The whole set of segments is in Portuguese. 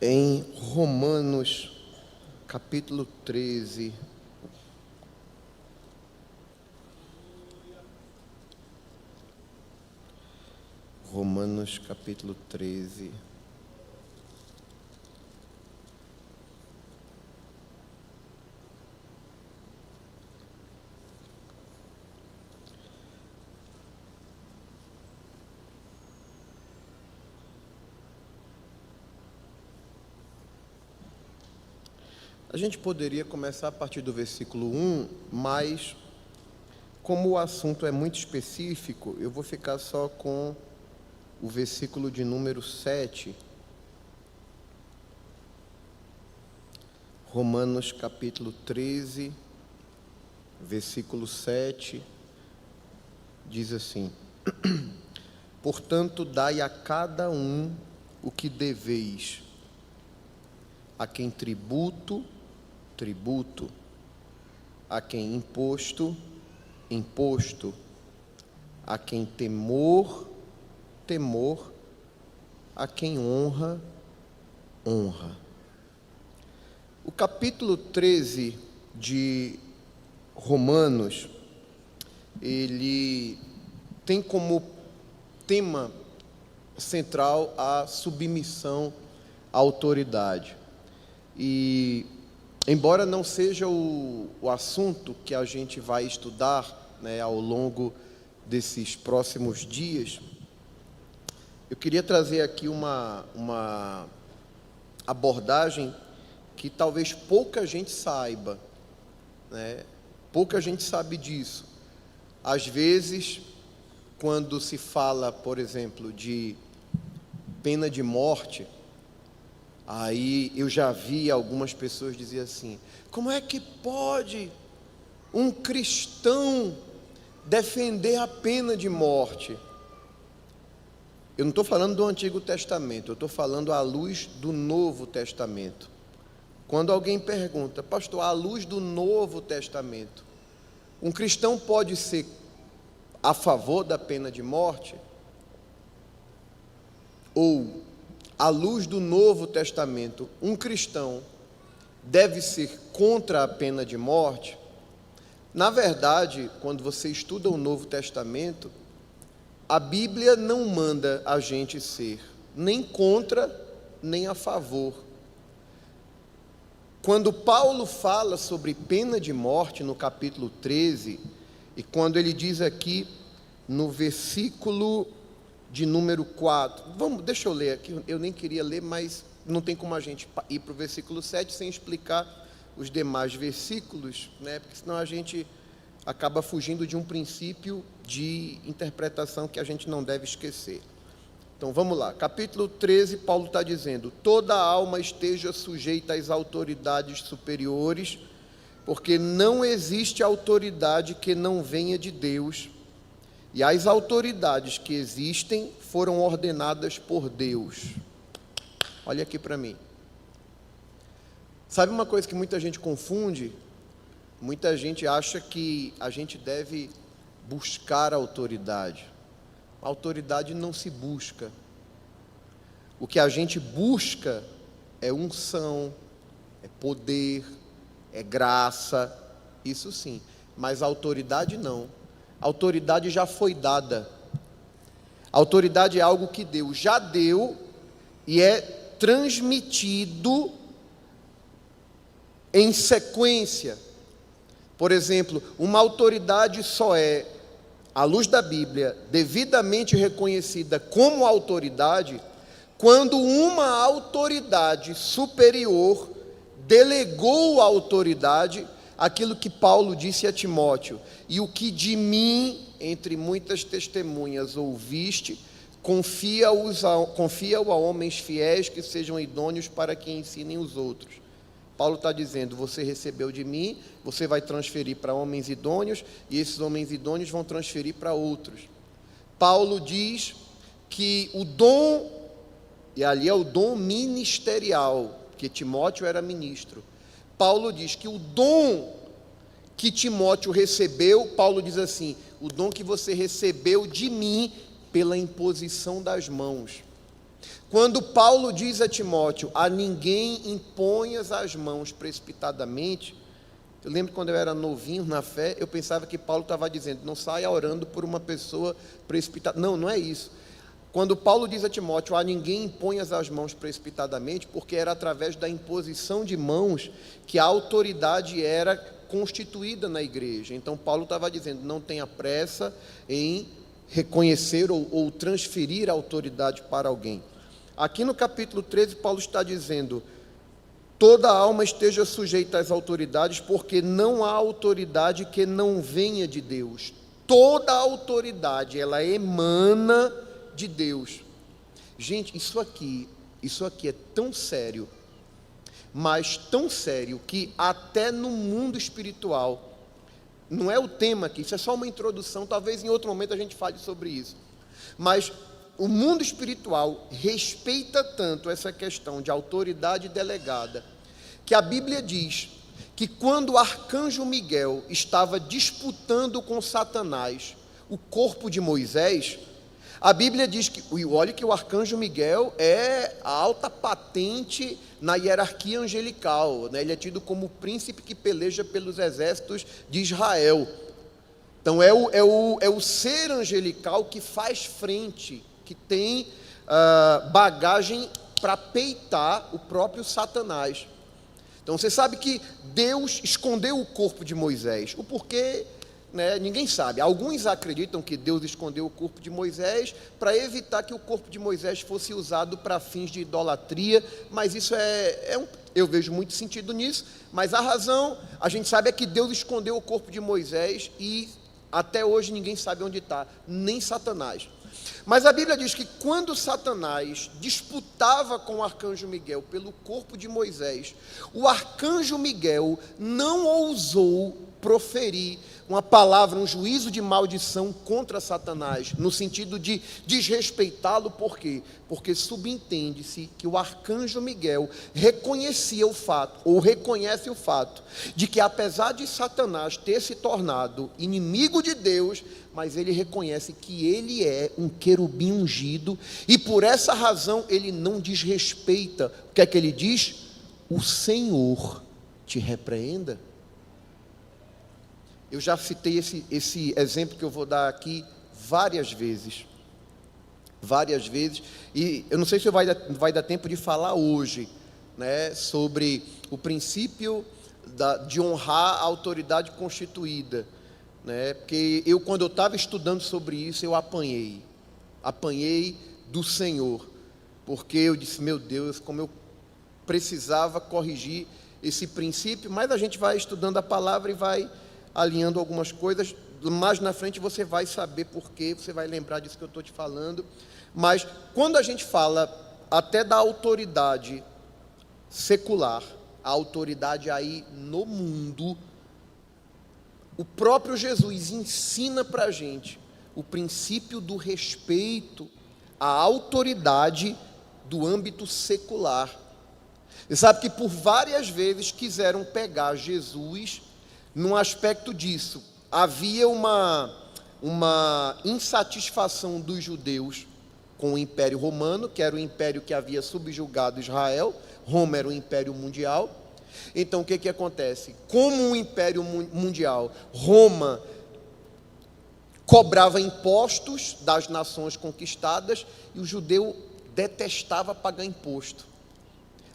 em Romanos, capítulo 13. Romanos, capítulo 13. A gente poderia começar a partir do versículo 1, mas como o assunto é muito específico, eu vou ficar só com o versículo de número 7. Romanos capítulo 13, versículo 7, diz assim: Portanto, dai a cada um o que deveis, a quem tributo, tributo, a quem imposto, imposto, a quem temor, temor, a quem honra, honra. O capítulo 13 de Romanos, ele tem como tema central a submissão à autoridade. E, embora não seja o assunto que a gente vai estudar, né, ao longo desses próximos dias, eu queria trazer aqui uma abordagem que talvez pouca gente saiba, né? Pouca gente sabe disso. Às vezes, quando se fala, por exemplo, de pena de morte, aí eu já vi algumas pessoas dizer assim: como é que pode um cristão defender a pena de morte? Eu não estou falando do Antigo Testamento, eu estou falando à luz do Novo Testamento. Quando alguém pergunta: pastor, à luz do Novo Testamento, um cristão pode ser a favor da pena de morte? Ou, à luz do Novo Testamento, um cristão deve ser contra a pena de morte? Na verdade, quando você estuda o Novo Testamento, a Bíblia não manda a gente ser nem contra, nem a favor. Quando Paulo fala sobre pena de morte no capítulo 13, e quando ele diz aqui no versículo de número 4, deixa eu ler aqui, eu nem queria ler, mas não tem como a gente ir para o versículo 7 sem explicar os demais versículos, né? Porque senão a gente acaba fugindo de um princípio de interpretação que a gente não deve esquecer. Então vamos lá, capítulo 13, Paulo está dizendo: toda alma esteja sujeita às autoridades superiores, porque não existe autoridade que não venha de Deus, e as autoridades que existem foram ordenadas por Deus. Olha aqui para mim. Sabe uma coisa que muita gente confunde? Muita gente acha que a gente deve buscar a autoridade. A autoridade não se busca. O que a gente busca é unção, é poder, é graça, isso sim. Mas a autoridade não. A autoridade já foi dada. A autoridade é algo que Deus já deu e é transmitido em sequência. Por exemplo, uma autoridade só é, à luz da Bíblia, devidamente reconhecida como autoridade quando uma autoridade superior delegou à autoridade aquilo que Paulo disse a Timóteo: e o que de mim, entre muitas testemunhas, ouviste, confia-o a homens fiéis que sejam idôneos para que ensinem os outros. Paulo está dizendo: você recebeu de mim, você vai transferir para homens idôneos, e esses homens idôneos vão transferir para outros. Paulo diz que o dom, e ali é o dom ministerial, porque Timóteo era ministro. Paulo diz que o dom que Timóteo recebeu, Paulo diz assim: o dom que você recebeu de mim pela imposição das mãos. Quando Paulo diz a Timóteo, a ninguém imponhas as mãos precipitadamente, eu lembro quando eu era novinho na fé, eu pensava que Paulo estava dizendo, não saia orando por uma pessoa precipitada. Não, não é isso. Quando Paulo diz a Timóteo, a ninguém imponhas as mãos precipitadamente, porque era através da imposição de mãos que a autoridade era constituída na igreja. Então Paulo estava dizendo, não tenha pressa em reconhecer ou transferir a autoridade para alguém. Aqui no capítulo 13, Paulo está dizendo, toda alma esteja sujeita às autoridades, porque não há autoridade que não venha de Deus. Toda autoridade, ela emana de Deus. Gente, isso aqui é tão sério, mas tão sério, que até no mundo espiritual, não é o tema aqui, isso é só uma introdução, talvez em outro momento a gente fale sobre isso, mas o mundo espiritual respeita tanto essa questão de autoridade delegada, que a Bíblia diz que quando o arcanjo Miguel estava disputando com Satanás o corpo de Moisés, a Bíblia diz que, olha que o arcanjo Miguel é a alta patente na hierarquia angelical, né? Ele é tido como o príncipe que peleja pelos exércitos de Israel. Então é o ser angelical que faz frente, que tem bagagem para peitar o próprio Satanás. Então você sabe que Deus escondeu o corpo de Moisés. O porquê, né, ninguém sabe. Alguns acreditam que Deus escondeu o corpo de Moisés para evitar que o corpo de Moisés fosse usado para fins de idolatria, mas isso eu vejo muito sentido nisso, mas a razão, a gente sabe, é que Deus escondeu o corpo de Moisés e até hoje ninguém sabe onde está, nem Satanás. Mas a Bíblia diz que quando Satanás disputava com o arcanjo Miguel pelo corpo de Moisés, o arcanjo Miguel não ousou proferir uma palavra, um juízo de maldição contra Satanás, no sentido de desrespeitá-lo. Por quê? Porque subentende-se que o arcanjo Miguel reconhecia o fato, ou reconhece o fato, de que apesar de Satanás ter se tornado inimigo de Deus, mas ele reconhece que ele é um querubim ungido, e por essa razão ele não desrespeita. O que é que ele diz? O Senhor te repreenda. Eu já citei esse exemplo que eu vou dar aqui várias vezes, e eu não sei se vai dar tempo de falar hoje, né, sobre o princípio de honrar a autoridade constituída, né, porque quando eu estava estudando sobre isso, eu apanhei do Senhor, porque eu disse, meu Deus, como eu precisava corrigir esse princípio, mas a gente vai estudando a palavra e vai alinhando algumas coisas, mais na frente você vai saber porquê, você vai lembrar disso que eu estou te falando. Mas quando a gente fala até da autoridade secular, a autoridade aí no mundo, o próprio Jesus ensina para a gente o princípio do respeito à autoridade do âmbito secular. Você sabe que por várias vezes quiseram pegar Jesus num aspecto disso. Havia uma insatisfação dos judeus com o Império Romano, que era o império que havia subjugado Israel. Roma era o império mundial. Então o que acontece? Como um império mundial, Roma cobrava impostos das nações conquistadas e o judeu detestava pagar imposto.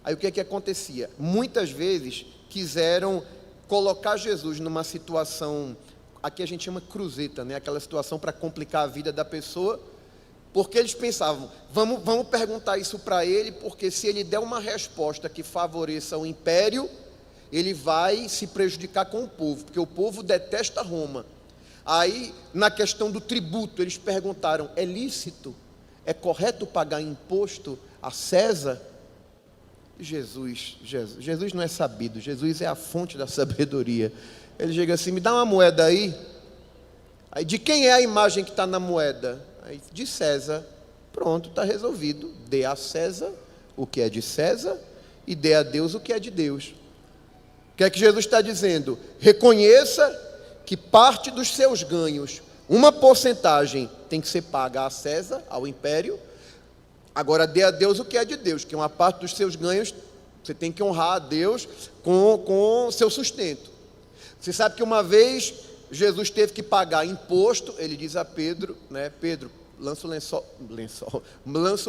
Aí o que acontecia? Muitas vezes quiseram colocar Jesus numa situação, aqui a gente chama cruzeta, né? Aquela situação para complicar a vida da pessoa, porque eles pensavam, vamos perguntar isso para ele, porque se ele der uma resposta que favoreça o império, ele vai se prejudicar com o povo, porque o povo detesta Roma. Aí, na questão do tributo, eles perguntaram, é lícito, é correto pagar imposto a César? Jesus não é sabido, Jesus é a fonte da sabedoria. Ele chega assim, me dá uma moeda aí. Aí, de quem é a imagem que está na moeda? Aí, de César. Pronto, está resolvido. Dê a César o que é de César e dê a Deus o que é de Deus. O que é que Jesus está dizendo? Reconheça que parte dos seus ganhos, uma porcentagem tem que ser paga a César, ao império, Agora dê a Deus o que é de Deus, que uma parte dos seus ganhos, você tem que honrar a Deus com seu sustento. Você sabe que uma vez Jesus teve que pagar imposto, ele diz a Pedro, né, Pedro, lança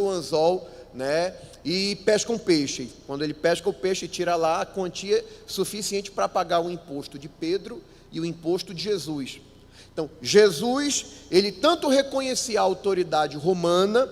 o anzol, né, e pesca um peixe. Quando ele pesca o peixe, tira lá a quantia suficiente para pagar o imposto de Pedro e o imposto de Jesus. Então, Jesus, ele tanto reconhecia a autoridade romana,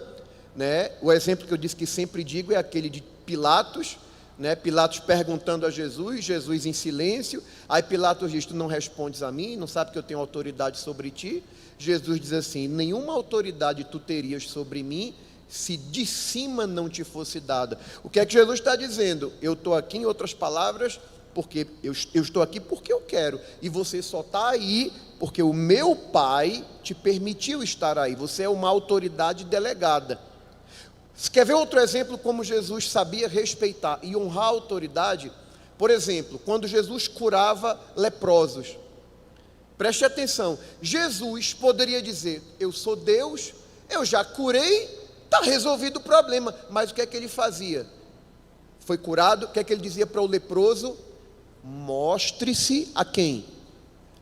né, o exemplo que eu disse que sempre digo é aquele de Pilatos, né, Pilatos perguntando a Jesus, Jesus em silêncio, aí Pilatos diz, tu não respondes a mim, não sabe que eu tenho autoridade sobre ti? Jesus diz assim, nenhuma autoridade tu terias sobre mim, se de cima não te fosse dada. O que é que Jesus está dizendo? Eu estou aqui, em outras palavras, porque eu estou aqui porque eu quero, e você só está aí porque o meu Pai te permitiu estar aí, você é uma autoridade delegada. Você quer ver outro exemplo como Jesus sabia respeitar e honrar a autoridade? Por exemplo, quando Jesus curava leprosos. Preste atenção, Jesus poderia dizer, eu sou Deus, eu já curei, está resolvido o problema. Mas o que é que ele fazia? Foi curado, o que é que ele dizia para o leproso? Mostre-se a quem?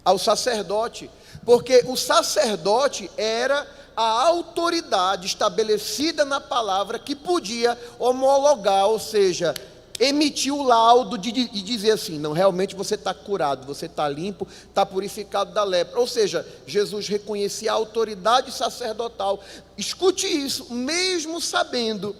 Ao sacerdote. Porque o sacerdote era a autoridade estabelecida na palavra que podia homologar, ou seja, emitir o laudo e dizer assim, não, realmente você está curado, você está limpo, está purificado da lepra. Ou seja, Jesus reconhecia a autoridade sacerdotal. Escute isso, mesmo sabendo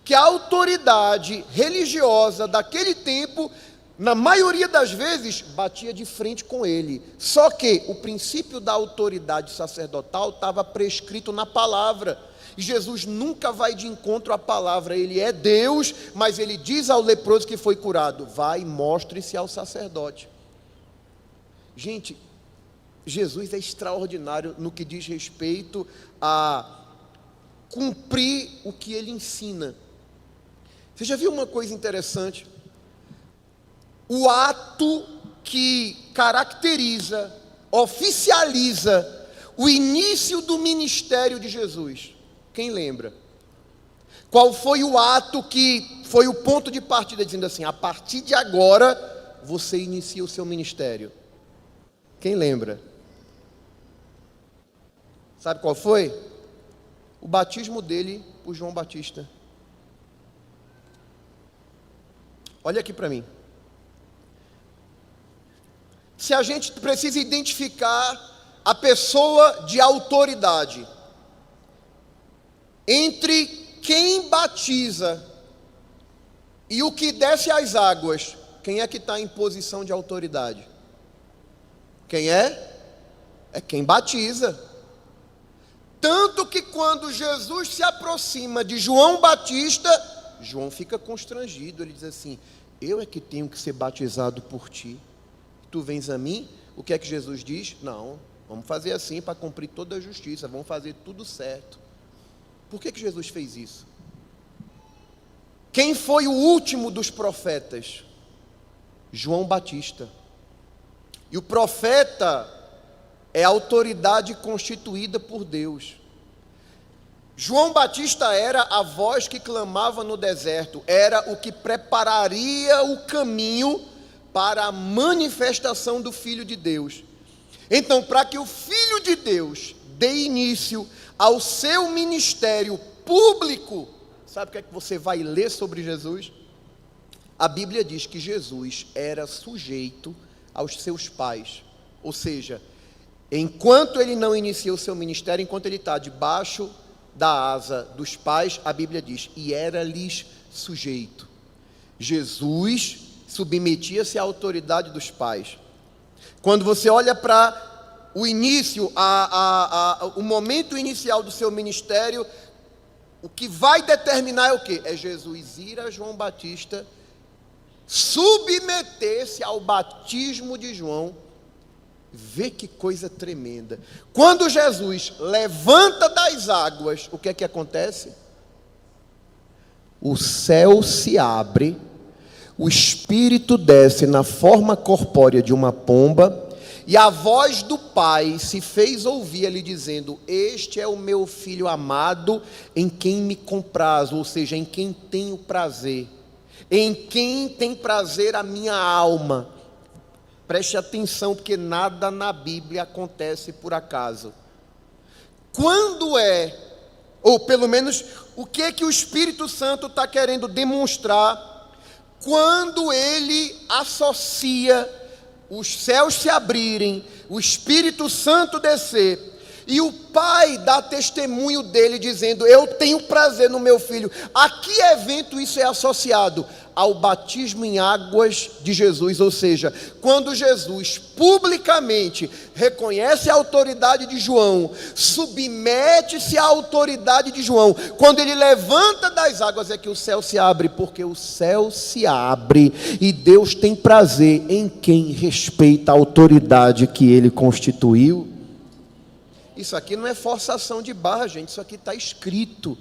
que a autoridade religiosa daquele tempo, na maioria das vezes, batia de frente com ele. Só que o princípio da autoridade sacerdotal estava prescrito na palavra. E Jesus nunca vai de encontro à palavra. Ele é Deus, mas ele diz ao leproso que foi curado, vai e mostre-se ao sacerdote. Gente, Jesus é extraordinário no que diz respeito a cumprir o que ele ensina. Você já viu uma coisa interessante? O ato que caracteriza, oficializa o início do ministério de Jesus. Quem lembra? Qual foi o ato que foi o ponto de partida, dizendo assim, a partir de agora, você inicia o seu ministério? Quem lembra? Sabe qual foi? O batismo dele por João Batista. Olha aqui para mim. Se a gente precisa identificar a pessoa de autoridade entre quem batiza e o que desce às águas, quem é que está em posição de autoridade? Quem é? É quem batiza. Tanto que quando Jesus se aproxima de João Batista, João fica constrangido, ele diz assim, eu é que tenho que ser batizado por ti. Tu vens a mim, o que é que Jesus diz? Não, vamos fazer assim para cumprir toda a justiça, vamos fazer tudo certo. Por que Jesus fez isso? Quem foi o último dos profetas? João Batista. E o profeta é a autoridade constituída por Deus. João Batista era a voz que clamava no deserto, era o que prepararia o caminho para a manifestação do Filho de Deus. Então, para que o Filho de Deus dê início ao seu ministério público, sabe o que é que você vai ler sobre Jesus? A Bíblia diz que Jesus era sujeito aos seus pais, ou seja, enquanto ele não inicia o seu ministério, enquanto ele está debaixo da asa dos pais, a Bíblia diz, e era-lhes sujeito. Jesus submetia-se à autoridade dos pais. Quando você olha para o início, o momento inicial do seu ministério, o que vai determinar é o quê? É Jesus ir a João Batista, submeter-se ao batismo de João. Vê que coisa tremenda. Quando Jesus levanta das águas, o que é que acontece? O céu se abre, o Espírito desce na forma corpórea de uma pomba, E a voz do Pai se fez ouvir lhe dizendo: este é o meu filho amado, em quem me comprazo, ou seja, em quem tenho prazer, em quem tem prazer a minha alma. Preste atenção, porque nada na Bíblia acontece por acaso. Quando ou pelo menos, o que é que o Espírito Santo está querendo demonstrar quando ele associa os céus se abrirem, o Espírito Santo descer, e o Pai dá testemunho dele dizendo: eu tenho prazer no meu filho. A que evento isso é associado? Ao batismo em águas de Jesus, ou seja, quando Jesus publicamente reconhece a autoridade de João, submete-se à autoridade de João, quando ele levanta das águas é que o céu se abre, porque o céu se abre e Deus tem prazer em quem respeita a autoridade que ele constituiu. Isso aqui não é forçação de barra, gente, isso aqui está escrito,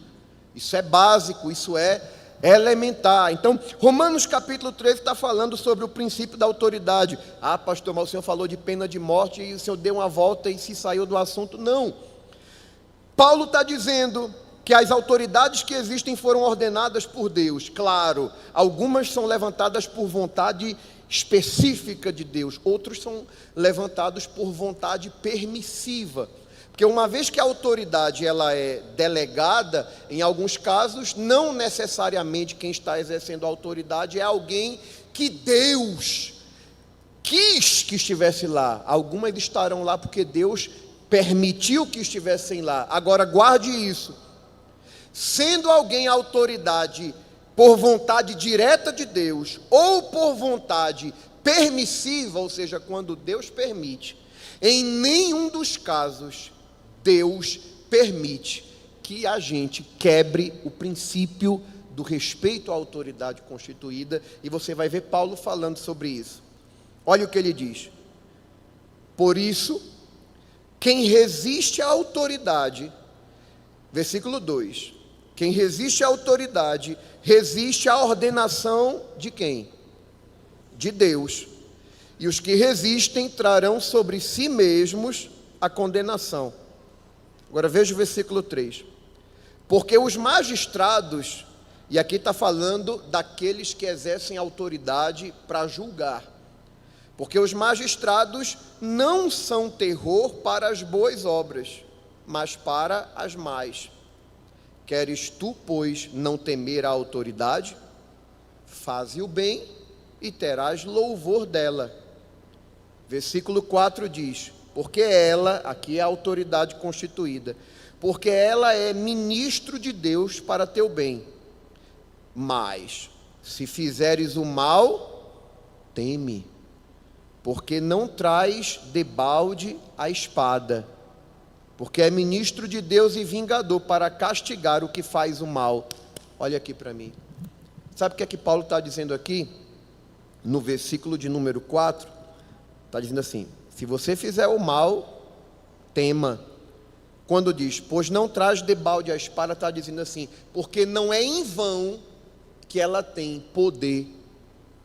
isso é básico, isso é elementar. Então, Romanos capítulo 13 está falando sobre o princípio da autoridade. Ah, pastor, mas o senhor falou de pena de morte e o senhor deu uma volta e se saiu do assunto. Não, Paulo está dizendo que as autoridades que existem foram ordenadas por Deus. Claro, algumas são levantadas por vontade específica de Deus, outros são levantados por vontade permissiva. Porque uma vez que a autoridade ela é delegada, em alguns casos, não necessariamente quem está exercendo a autoridade é alguém que Deus quis que estivesse lá. Algumas estarão lá porque Deus permitiu que estivessem lá. Agora guarde isso. Sendo alguém autoridade por vontade direta de Deus, ou por vontade permissiva, ou seja, quando Deus permite, em nenhum dos casos Deus permite que a gente quebre o princípio do respeito à autoridade constituída, e você vai ver Paulo falando sobre isso. Olha o que ele diz: por isso, quem resiste à autoridade, versículo 2, quem resiste à autoridade, resiste à ordenação de quem? De Deus. E os que resistem trarão sobre si mesmos a condenação. Agora veja o versículo 3. Porque os magistrados, e aqui está falando daqueles que exercem autoridade para julgar, porque os magistrados não são terror para as boas obras, mas para as más. Queres tu, pois, não temer a autoridade? Faze o bem e terás louvor dela. Versículo 4 diz: porque ela, aqui é a autoridade constituída, porque ela é ministro de Deus para teu bem. Mas, se fizeres o mal, teme, porque não traz debalde a espada, porque é ministro de Deus e vingador para castigar o que faz o mal. Olha aqui para mim. Sabe o que é que Paulo está dizendo aqui? No versículo de número 4, está dizendo assim: se você fizer o mal, tema. Quando diz, pois não traz debalde a espada, está dizendo assim, porque não é em vão que ela tem poder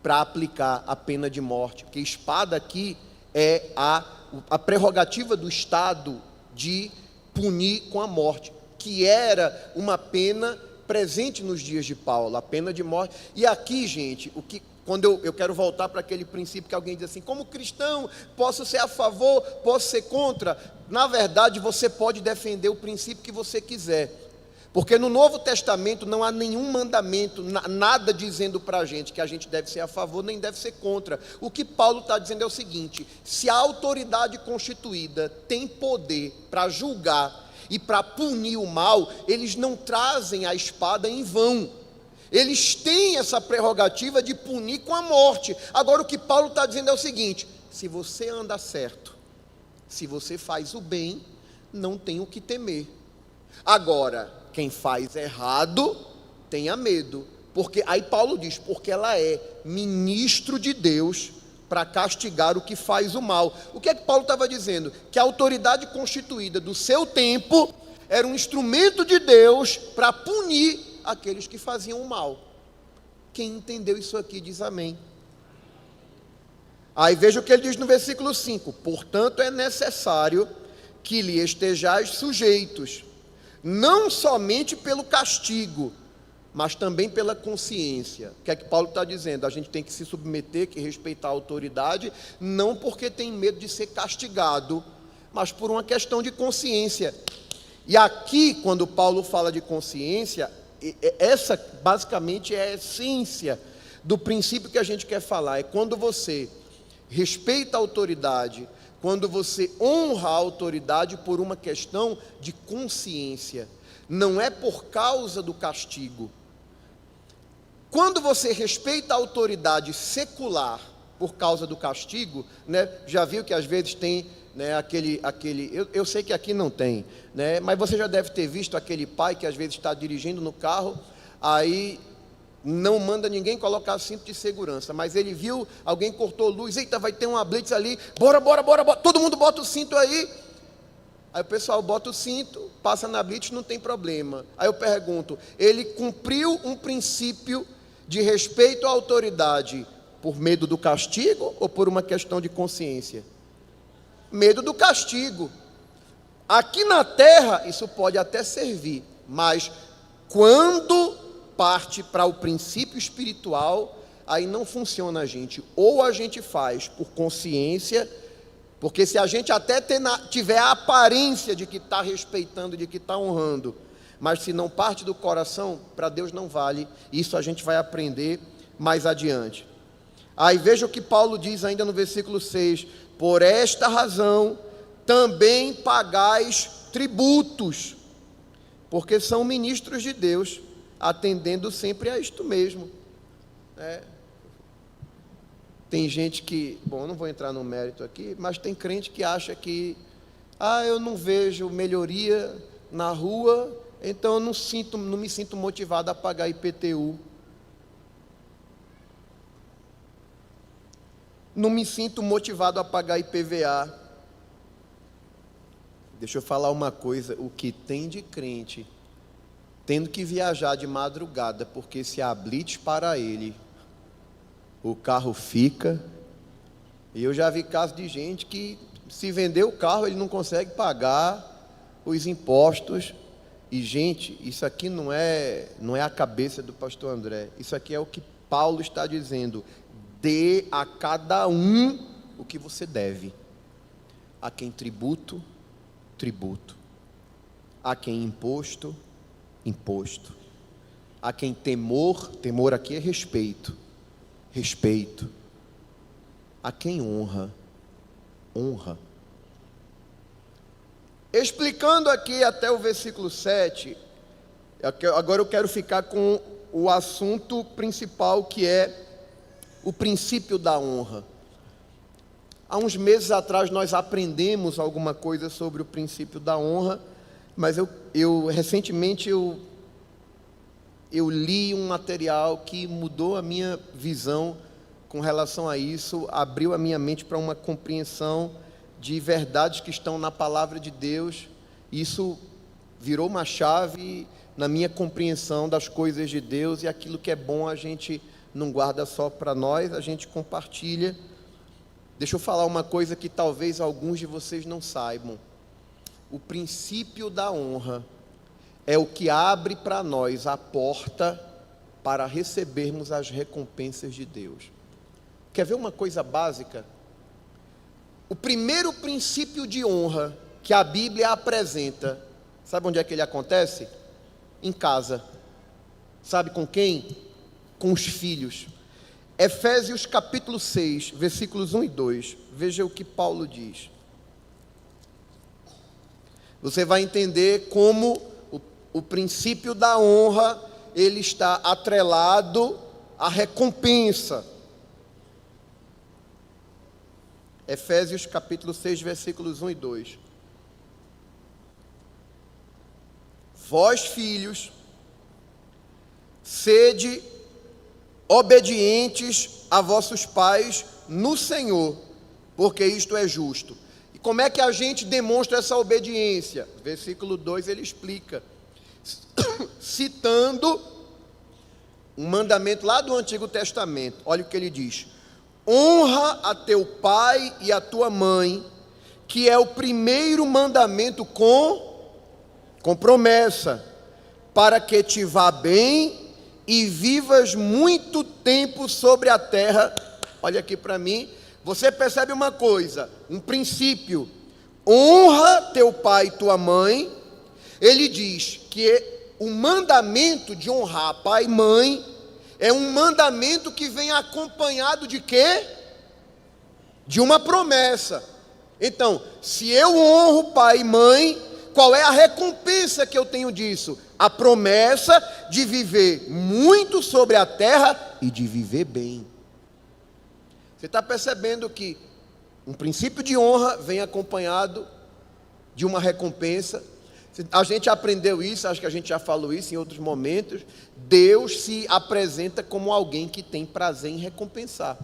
para aplicar a pena de morte. Porque espada aqui é a prerrogativa do Estado de punir com a morte, que era uma pena presente nos dias de Paulo, a pena de morte. E aqui, gente, quando eu quero voltar para aquele princípio que alguém diz assim, como cristão, posso ser a favor, posso ser contra. Na verdade, você pode defender o princípio que você quiser, porque no Novo Testamento não há nenhum mandamento, nada dizendo para a gente que a gente deve ser a favor, nem deve ser contra. O que Paulo está dizendo é o seguinte: se a autoridade constituída tem poder para julgar e para punir o mal, eles não trazem a espada em vão. Eles têm essa prerrogativa de punir com a morte. Agora o que Paulo está dizendo é o seguinte: se você anda certo, se você faz o bem, não tem o que temer. Agora, quem faz errado, tenha medo. Porque aí Paulo diz, porque ela é ministro de Deus para castigar o que faz o mal. O que é que Paulo estava dizendo? Que a autoridade constituída do seu tempo era um instrumento de Deus para punir aqueles que faziam o mal. Quem entendeu isso aqui diz amém. Aí veja o que ele diz no versículo 5: portanto é necessário que lhe estejais sujeitos, não somente pelo castigo, mas também pela consciência. O que é que Paulo está dizendo? A gente tem que se submeter, que respeitar a autoridade, não porque tem medo de ser castigado, mas por uma questão de consciência. E aqui, quando Paulo fala de consciência, essa basicamente é a essência do princípio que a gente quer falar. É quando você respeita a autoridade, quando você honra a autoridade por uma questão de consciência, não é por causa do castigo. Quando você respeita a autoridade secular por causa do castigo, né, já viu que às vezes tem, né, eu sei que aqui não tem, né, mas você já deve ter visto aquele pai que às vezes está dirigindo no carro, aí não manda ninguém colocar cinto de segurança, mas ele viu, alguém cortou luz, eita, vai ter uma blitz ali, bora, todo mundo bota o cinto aí. Aí o pessoal bota o cinto, passa na blitz, não tem problema. Aí eu pergunto, ele cumpriu um princípio de respeito à autoridade por medo do castigo ou por uma questão de consciência? Medo do castigo. Aqui na terra isso pode até servir, mas quando parte para o princípio espiritual, aí não funciona, gente. Ou a gente faz por consciência, porque se a gente até tiver a aparência de que está respeitando, de que está honrando, mas se não parte do coração, para Deus não vale. Isso a gente vai aprender mais adiante. Aí veja o que Paulo diz ainda no versículo 6: por esta razão também pagais tributos, porque são ministros de Deus, atendendo sempre a isto mesmo. Tem gente que, bom, eu não vou entrar no mérito aqui, mas tem crente que acha que, eu não vejo melhoria na rua, então eu não me sinto motivado a pagar IPTU. Não me sinto motivado a pagar IPVA. Deixa eu falar uma coisa, o que tem de crente tendo que viajar de madrugada, porque se há blitz para ele, o carro fica. E eu já vi casos de gente que, se vender o carro, ele não consegue pagar os impostos. E, gente, isso aqui não é a cabeça do pastor André. Isso aqui é o que Paulo está dizendo: dê a cada um o que você deve. A quem tributo, tributo. A quem imposto, imposto. A quem temor, temor aqui é respeito, respeito. A quem honra, honra. Explicando aqui até o versículo 7, agora eu quero ficar com o assunto principal, que é o princípio da honra. Há uns meses atrás nós aprendemos alguma coisa sobre o princípio da honra, mas recentemente eu li um material que mudou a minha visão com relação a isso, abriu a minha mente para uma compreensão de verdades que estão na palavra de Deus. Isso virou uma chave na minha compreensão das coisas de Deus, e aquilo que é bom a gente não guarda só para nós, a gente compartilha. Deixa eu falar uma coisa que talvez alguns de vocês não saibam. O princípio da honra é o que abre para nós a porta para recebermos as recompensas de Deus. Quer ver uma coisa básica? O primeiro princípio de honra que a Bíblia apresenta, sabe onde é que ele acontece? Em casa. Sabe com quem? Com os filhos. Efésios capítulo 6, versículos 1 e 2. Veja o que Paulo diz. Você vai entender como o princípio da honra, ele está atrelado à recompensa. Efésios capítulo 6, versículos 1 e 2. Vós, filhos, sede obedientes a vossos pais no Senhor, porque isto é justo. E como é que a gente demonstra essa obediência? Versículo 2 ele explica, citando um mandamento lá do Antigo Testamento. Olha o que ele diz: honra a teu pai e a tua mãe, que é o primeiro mandamento com promessa, para que te vá bem e vivas muito tempo sobre a terra. Olha aqui para mim, você percebe uma coisa, um princípio: honra teu pai e tua mãe. Ele diz que o mandamento de honrar pai e mãe é um mandamento que vem acompanhado de quê? De uma promessa. Então, se eu honro pai e mãe, qual é a recompensa que eu tenho disso? A promessa de viver muito sobre a terra e de viver bem. Você está percebendo que um princípio de honra vem acompanhado de uma recompensa. A gente aprendeu isso, acho que a gente já falou isso em outros momentos. Deus se apresenta como alguém que tem prazer em recompensar.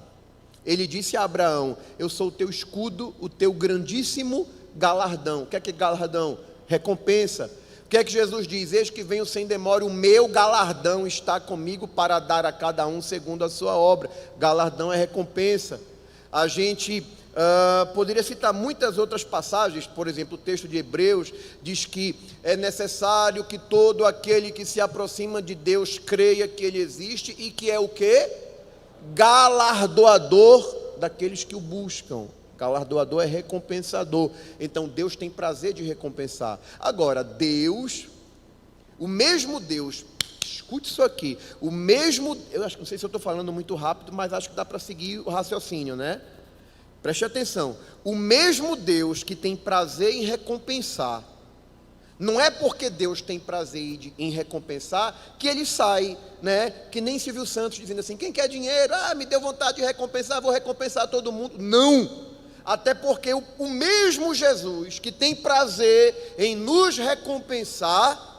Ele disse a Abraão: eu sou o teu escudo, o teu grandíssimo galardão. O que é galardão? Recompensa. O que é que Jesus diz? Eis que venho sem demora, o meu galardão está comigo para dar a cada um segundo a sua obra. Galardão é recompensa. A gente poderia citar muitas outras passagens. Por exemplo, o texto de Hebreus diz que é necessário que todo aquele que se aproxima de Deus creia que Ele existe e que é o quê? Galardoador daqueles que o buscam. Galardoador é recompensador. Então Deus tem prazer de recompensar. Agora, Deus, o mesmo Deus, escute isso aqui, o mesmo, eu acho, não sei se eu estou falando muito rápido, mas acho que dá para seguir o raciocínio, né? Preste atenção, o mesmo Deus que tem prazer em recompensar, não é porque Deus tem prazer em recompensar que Ele sai, né? Que nem Silvio Santos dizendo assim: quem quer dinheiro? Me deu vontade de recompensar, vou recompensar todo mundo. Não, até porque o mesmo Jesus que tem prazer em nos recompensar,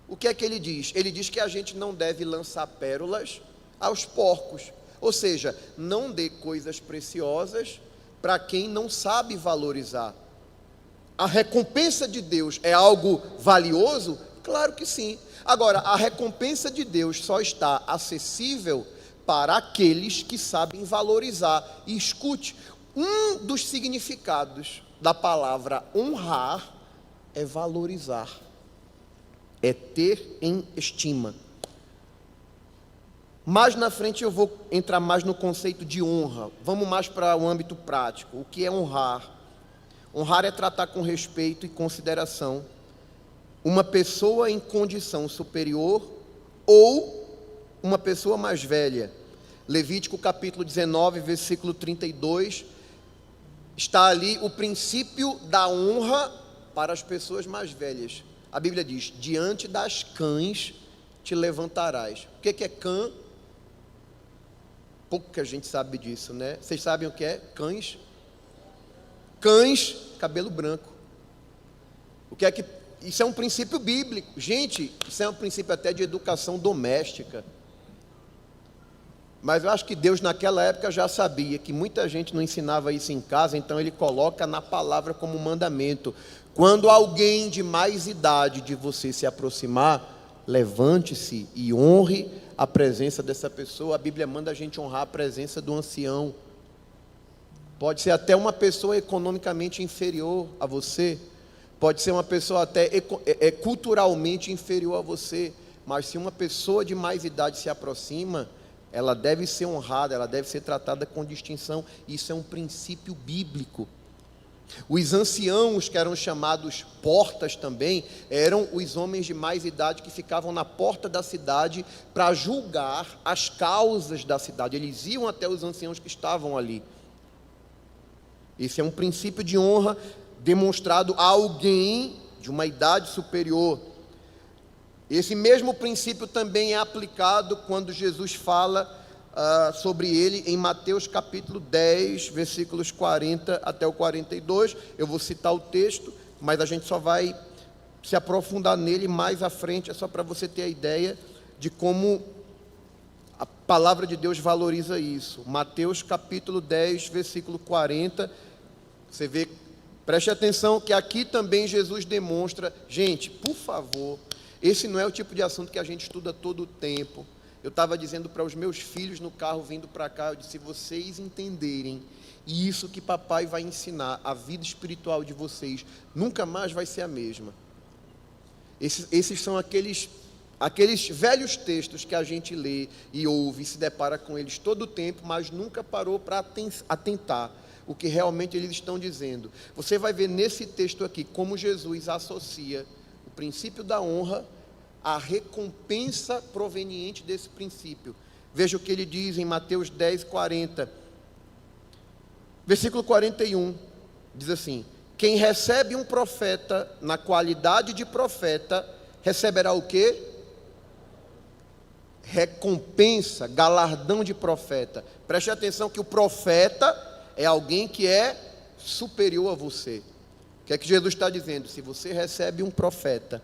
o que é que Ele diz? Ele diz que a gente não deve lançar pérolas aos porcos. Ou seja, não dê coisas preciosas para quem não sabe valorizar. A recompensa de Deus é algo valioso? Claro que sim. Agora, a recompensa de Deus só está acessível para aqueles que sabem valorizar. E escute, um dos significados da palavra honrar é valorizar, é ter em estima. Mais na frente eu vou entrar mais no conceito de honra. Vamos mais para o âmbito prático. O que é honrar? Honrar é tratar com respeito e consideração uma pessoa em condição superior ou uma pessoa mais velha. Levítico capítulo 19, versículo 32, está ali o princípio da honra para as pessoas mais velhas. A Bíblia diz: diante das cães te levantarás. O que é cã? Pouca gente sabe disso, né? Vocês sabem o que é cães? Cães, cabelo branco. O que é que... Isso é um princípio bíblico. Gente, isso é um princípio até de educação doméstica. Mas eu acho que Deus naquela época já sabia que muita gente não ensinava isso em casa, então Ele coloca na palavra como mandamento. Quando alguém de mais idade de você se aproximar, levante-se e honre a presença dessa pessoa. A Bíblia manda a gente honrar a presença do ancião. Pode ser até uma pessoa economicamente inferior a você, pode ser uma pessoa até culturalmente inferior a você, mas se uma pessoa de mais idade se aproxima, ela deve ser honrada, ela deve ser tratada com distinção. Isso é um princípio bíblico. Os anciãos, que eram chamados portas também, eram os homens de mais idade que ficavam na porta da cidade para julgar as causas da cidade. Eles iam até os anciãos que estavam ali. Esse é um princípio de honra demonstrado a alguém de uma idade superior. Esse mesmo princípio também é aplicado quando Jesus fala sobre ele em Mateus capítulo 10, versículos 40 até o 42. Eu vou citar o texto, mas a gente só vai se aprofundar nele mais à frente. É só para você ter a ideia de como a palavra de Deus valoriza isso. Mateus capítulo 10, versículo 40. Você vê, preste atenção que aqui também Jesus demonstra. Gente, por favor, esse não é o tipo de assunto que a gente estuda todo o tempo. Eu estava dizendo para os meus filhos no carro vindo para cá, eu disse: se vocês entenderem isso que papai vai ensinar, a vida espiritual de vocês nunca mais vai ser a mesma. Esses são aqueles velhos textos que a gente lê e ouve e se depara com eles todo o tempo, mas nunca parou para atentar o que realmente eles estão dizendo. Você vai ver nesse texto aqui como Jesus associa o princípio da honra à recompensa proveniente desse princípio. Veja o que ele diz em Mateus 10, 40. Versículo 41, diz assim: quem recebe um profeta na qualidade de profeta, receberá o quê? Recompensa, galardão de profeta. Preste atenção que o profeta é alguém que é superior a você. O que é que Jesus está dizendo? Se você recebe um profeta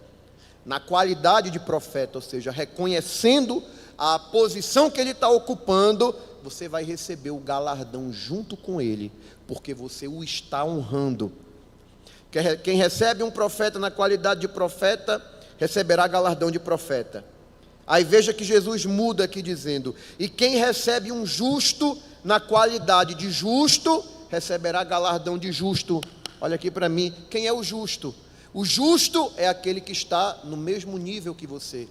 na qualidade de profeta, ou seja, reconhecendo a posição que ele está ocupando, você vai receber o galardão junto com ele, porque você o está honrando. Quem recebe um profeta na qualidade de profeta, receberá galardão de profeta. Aí veja que Jesus muda aqui dizendo: e quem recebe um justo na qualidade de justo, receberá galardão de justo. Olha aqui para mim, quem é o justo? O justo é aquele que está no mesmo nível que você.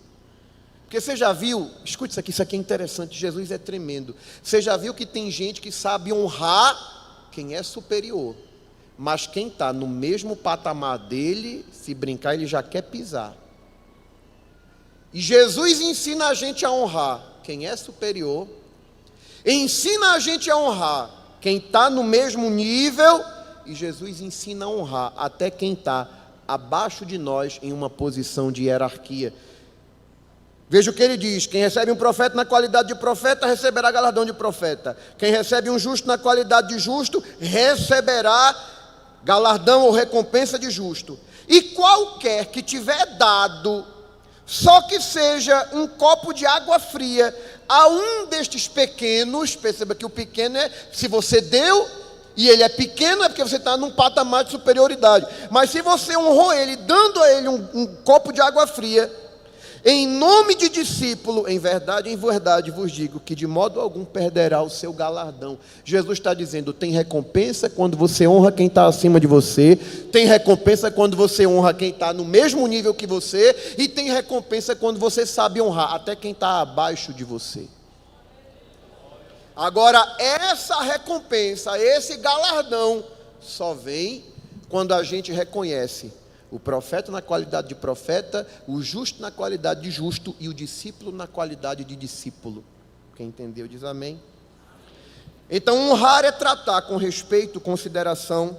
Porque você já viu, escute isso aqui é interessante, Jesus é tremendo. Você já viu que tem gente que sabe honrar quem é superior, mas quem está no mesmo patamar dele, se brincar, ele já quer pisar. E Jesus ensina a gente a honrar quem é superior, ensina a gente a honrar quem está no mesmo nível, e Jesus ensina a honrar até quem está abaixo de nós em uma posição de hierarquia. Veja o que ele diz: quem recebe um profeta na qualidade de profeta, receberá galardão de profeta. Quem recebe um justo na qualidade de justo, receberá galardão ou recompensa de justo. E qualquer que tiver dado, só que seja um copo de água fria, a um destes pequenos, perceba que o pequeno é, se você deu, e ele é pequeno, é porque você está num patamar de superioridade. Mas se você honrou ele, dando a ele um copo de água fria, em nome de discípulo, em verdade vos digo, que de modo algum perderá o seu galardão. Jesus está dizendo: tem recompensa quando você honra quem está acima de você, tem recompensa quando você honra quem está no mesmo nível que você, e tem recompensa quando você sabe honrar até quem está abaixo de você. Agora, essa recompensa, esse galardão, só vem quando a gente reconhece o profeta na qualidade de profeta, o justo na qualidade de justo e o discípulo na qualidade de discípulo. Quem entendeu diz amém. Então, honrar é tratar com respeito, consideração,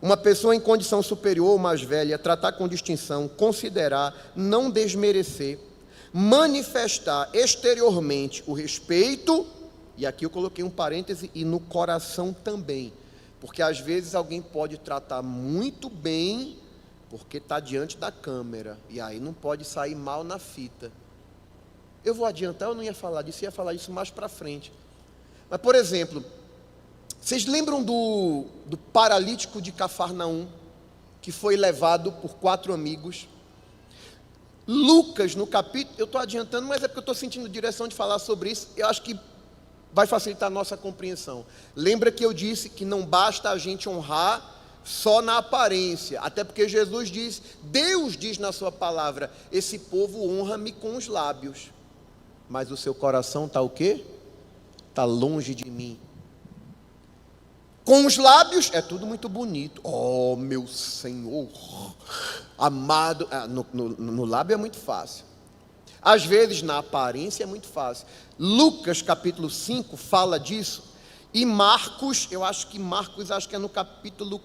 uma pessoa em condição superior ou mais velha, tratar com distinção, considerar, não desmerecer, manifestar exteriormente o respeito. E aqui eu coloquei um parêntese: e no coração também, porque às vezes alguém pode tratar muito bem, porque está diante da câmera, e aí não pode sair mal na fita. Eu vou adiantar, eu não ia falar disso, ia falar isso mais para frente. Mas, por exemplo, vocês lembram do paralítico de Cafarnaum, que foi levado por 4 amigos? Lucas, no capítulo, eu estou adiantando, mas é porque eu estou sentindo direção de falar sobre isso, eu acho que vai facilitar a nossa compreensão. Lembra que eu disse que não basta a gente honrar só na aparência, até porque Jesus diz, Deus diz na sua palavra: esse povo honra-me com os lábios, mas o seu coração está o quê? Está longe de mim. Com os lábios é tudo muito bonito, oh meu Senhor amado, no lábio é muito fácil, às vezes na aparência é muito fácil. Lucas capítulo 5 fala disso, e Marcos, acho que é no capítulo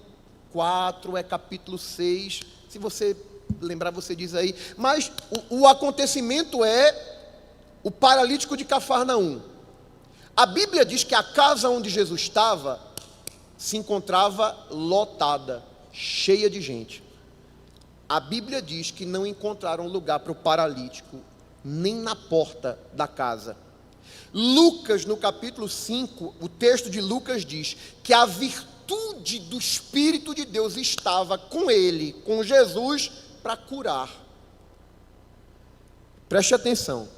4, é capítulo 6, se você lembrar você diz aí, mas o acontecimento é o paralítico de Cafarnaum. A Bíblia diz que a casa onde Jesus estava se encontrava lotada, cheia de gente. A Bíblia diz que não encontraram lugar para o paralítico, nem na porta da casa. Lucas, no capítulo 5, o texto de Lucas diz que a virtude do Espírito de Deus estava com ele, com Jesus, para curar. Preste atenção.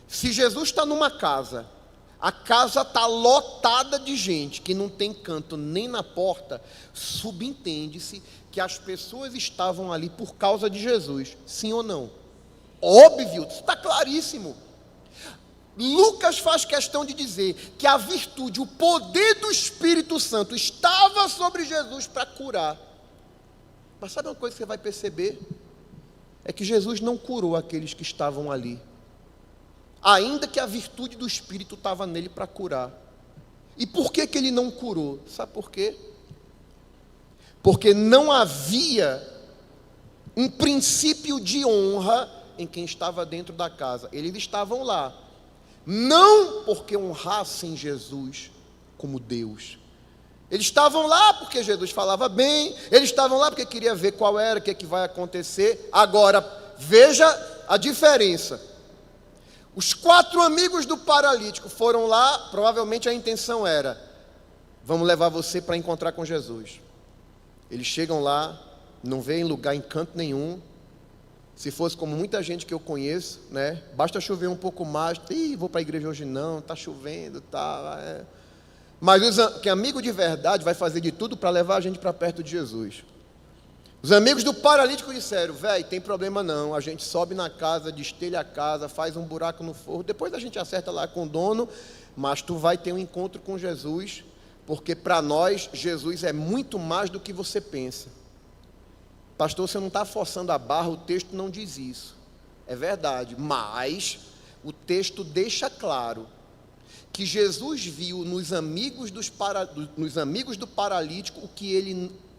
Se Jesus está numa casa, a casa está lotada de gente que não tem canto nem na porta, subentende-se que as pessoas estavam ali por causa de Jesus, sim ou não? Óbvio, isso está claríssimo. Lucas faz questão de dizer que a virtude, o poder do Espírito Santo estava sobre Jesus para curar. Mas sabe uma coisa que você vai perceber? É que Jesus não curou aqueles que estavam ali, ainda que a virtude do Espírito estava nele para curar. E por que ele não curou? Sabe por quê? Porque não havia um princípio de honra em quem estava dentro da casa. Eles estavam lá, não porque honrassem Jesus como Deus. Eles estavam lá porque Jesus falava bem, eles estavam lá porque queria ver qual era, o que vai acontecer. Agora, veja a diferença. Os 4 amigos do paralítico foram lá, provavelmente a intenção era: vamos levar você para encontrar com Jesus. Eles chegam lá, não veem lugar em canto nenhum. Se fosse como muita gente que eu conheço, né? Basta chover um pouco mais, vou para a igreja hoje não, está chovendo, tá. Mas que amigo de verdade vai fazer de tudo para levar a gente para perto de Jesus. Os amigos do paralítico disseram: velho, tem problema não, a gente sobe na casa, destelha a casa, faz um buraco no forro, depois a gente acerta lá com o dono, mas tu vai ter um encontro com Jesus, porque para nós Jesus é muito mais do que você pensa. Pastor, você não está forçando a barra, o texto não diz isso. É verdade, mas o texto deixa claro que Jesus viu nos amigos do paralítico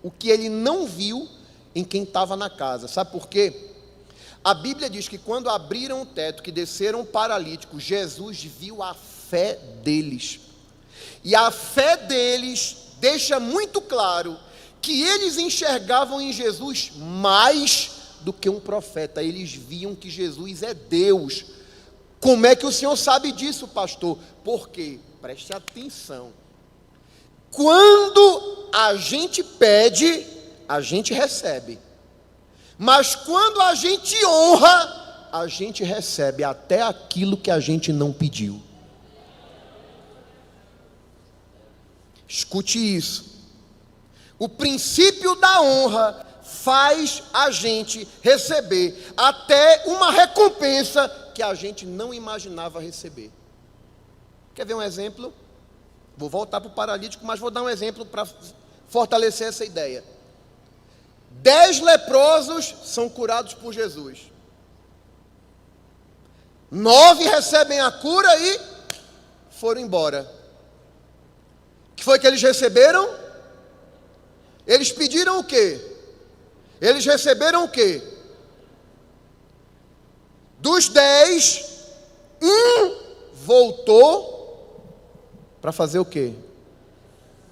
o que ele não viu em quem estava na casa. Sabe por quê? A Bíblia diz que quando abriram o teto, que desceram o paralítico, Jesus viu a fé deles. E a fé deles deixa muito claro que eles enxergavam em Jesus mais do que um profeta. Eles viam que Jesus é Deus. Como é que o senhor sabe disso, pastor? Porque, preste atenção, quando a gente pede, a gente recebe. Mas quando a gente honra, a gente recebe até aquilo que a gente não pediu. Escute isso. O princípio da honra faz a gente receber até uma recompensa que a gente não imaginava receber. Quer ver um exemplo? Vou voltar para o paralítico, mas vou dar um exemplo para fortalecer essa ideia. 10 leprosos são curados por Jesus. 9 recebem a cura e foram embora. O que foi que eles receberam? Eles pediram o quê? Eles receberam o quê? Dos 10, um voltou para fazer o quê?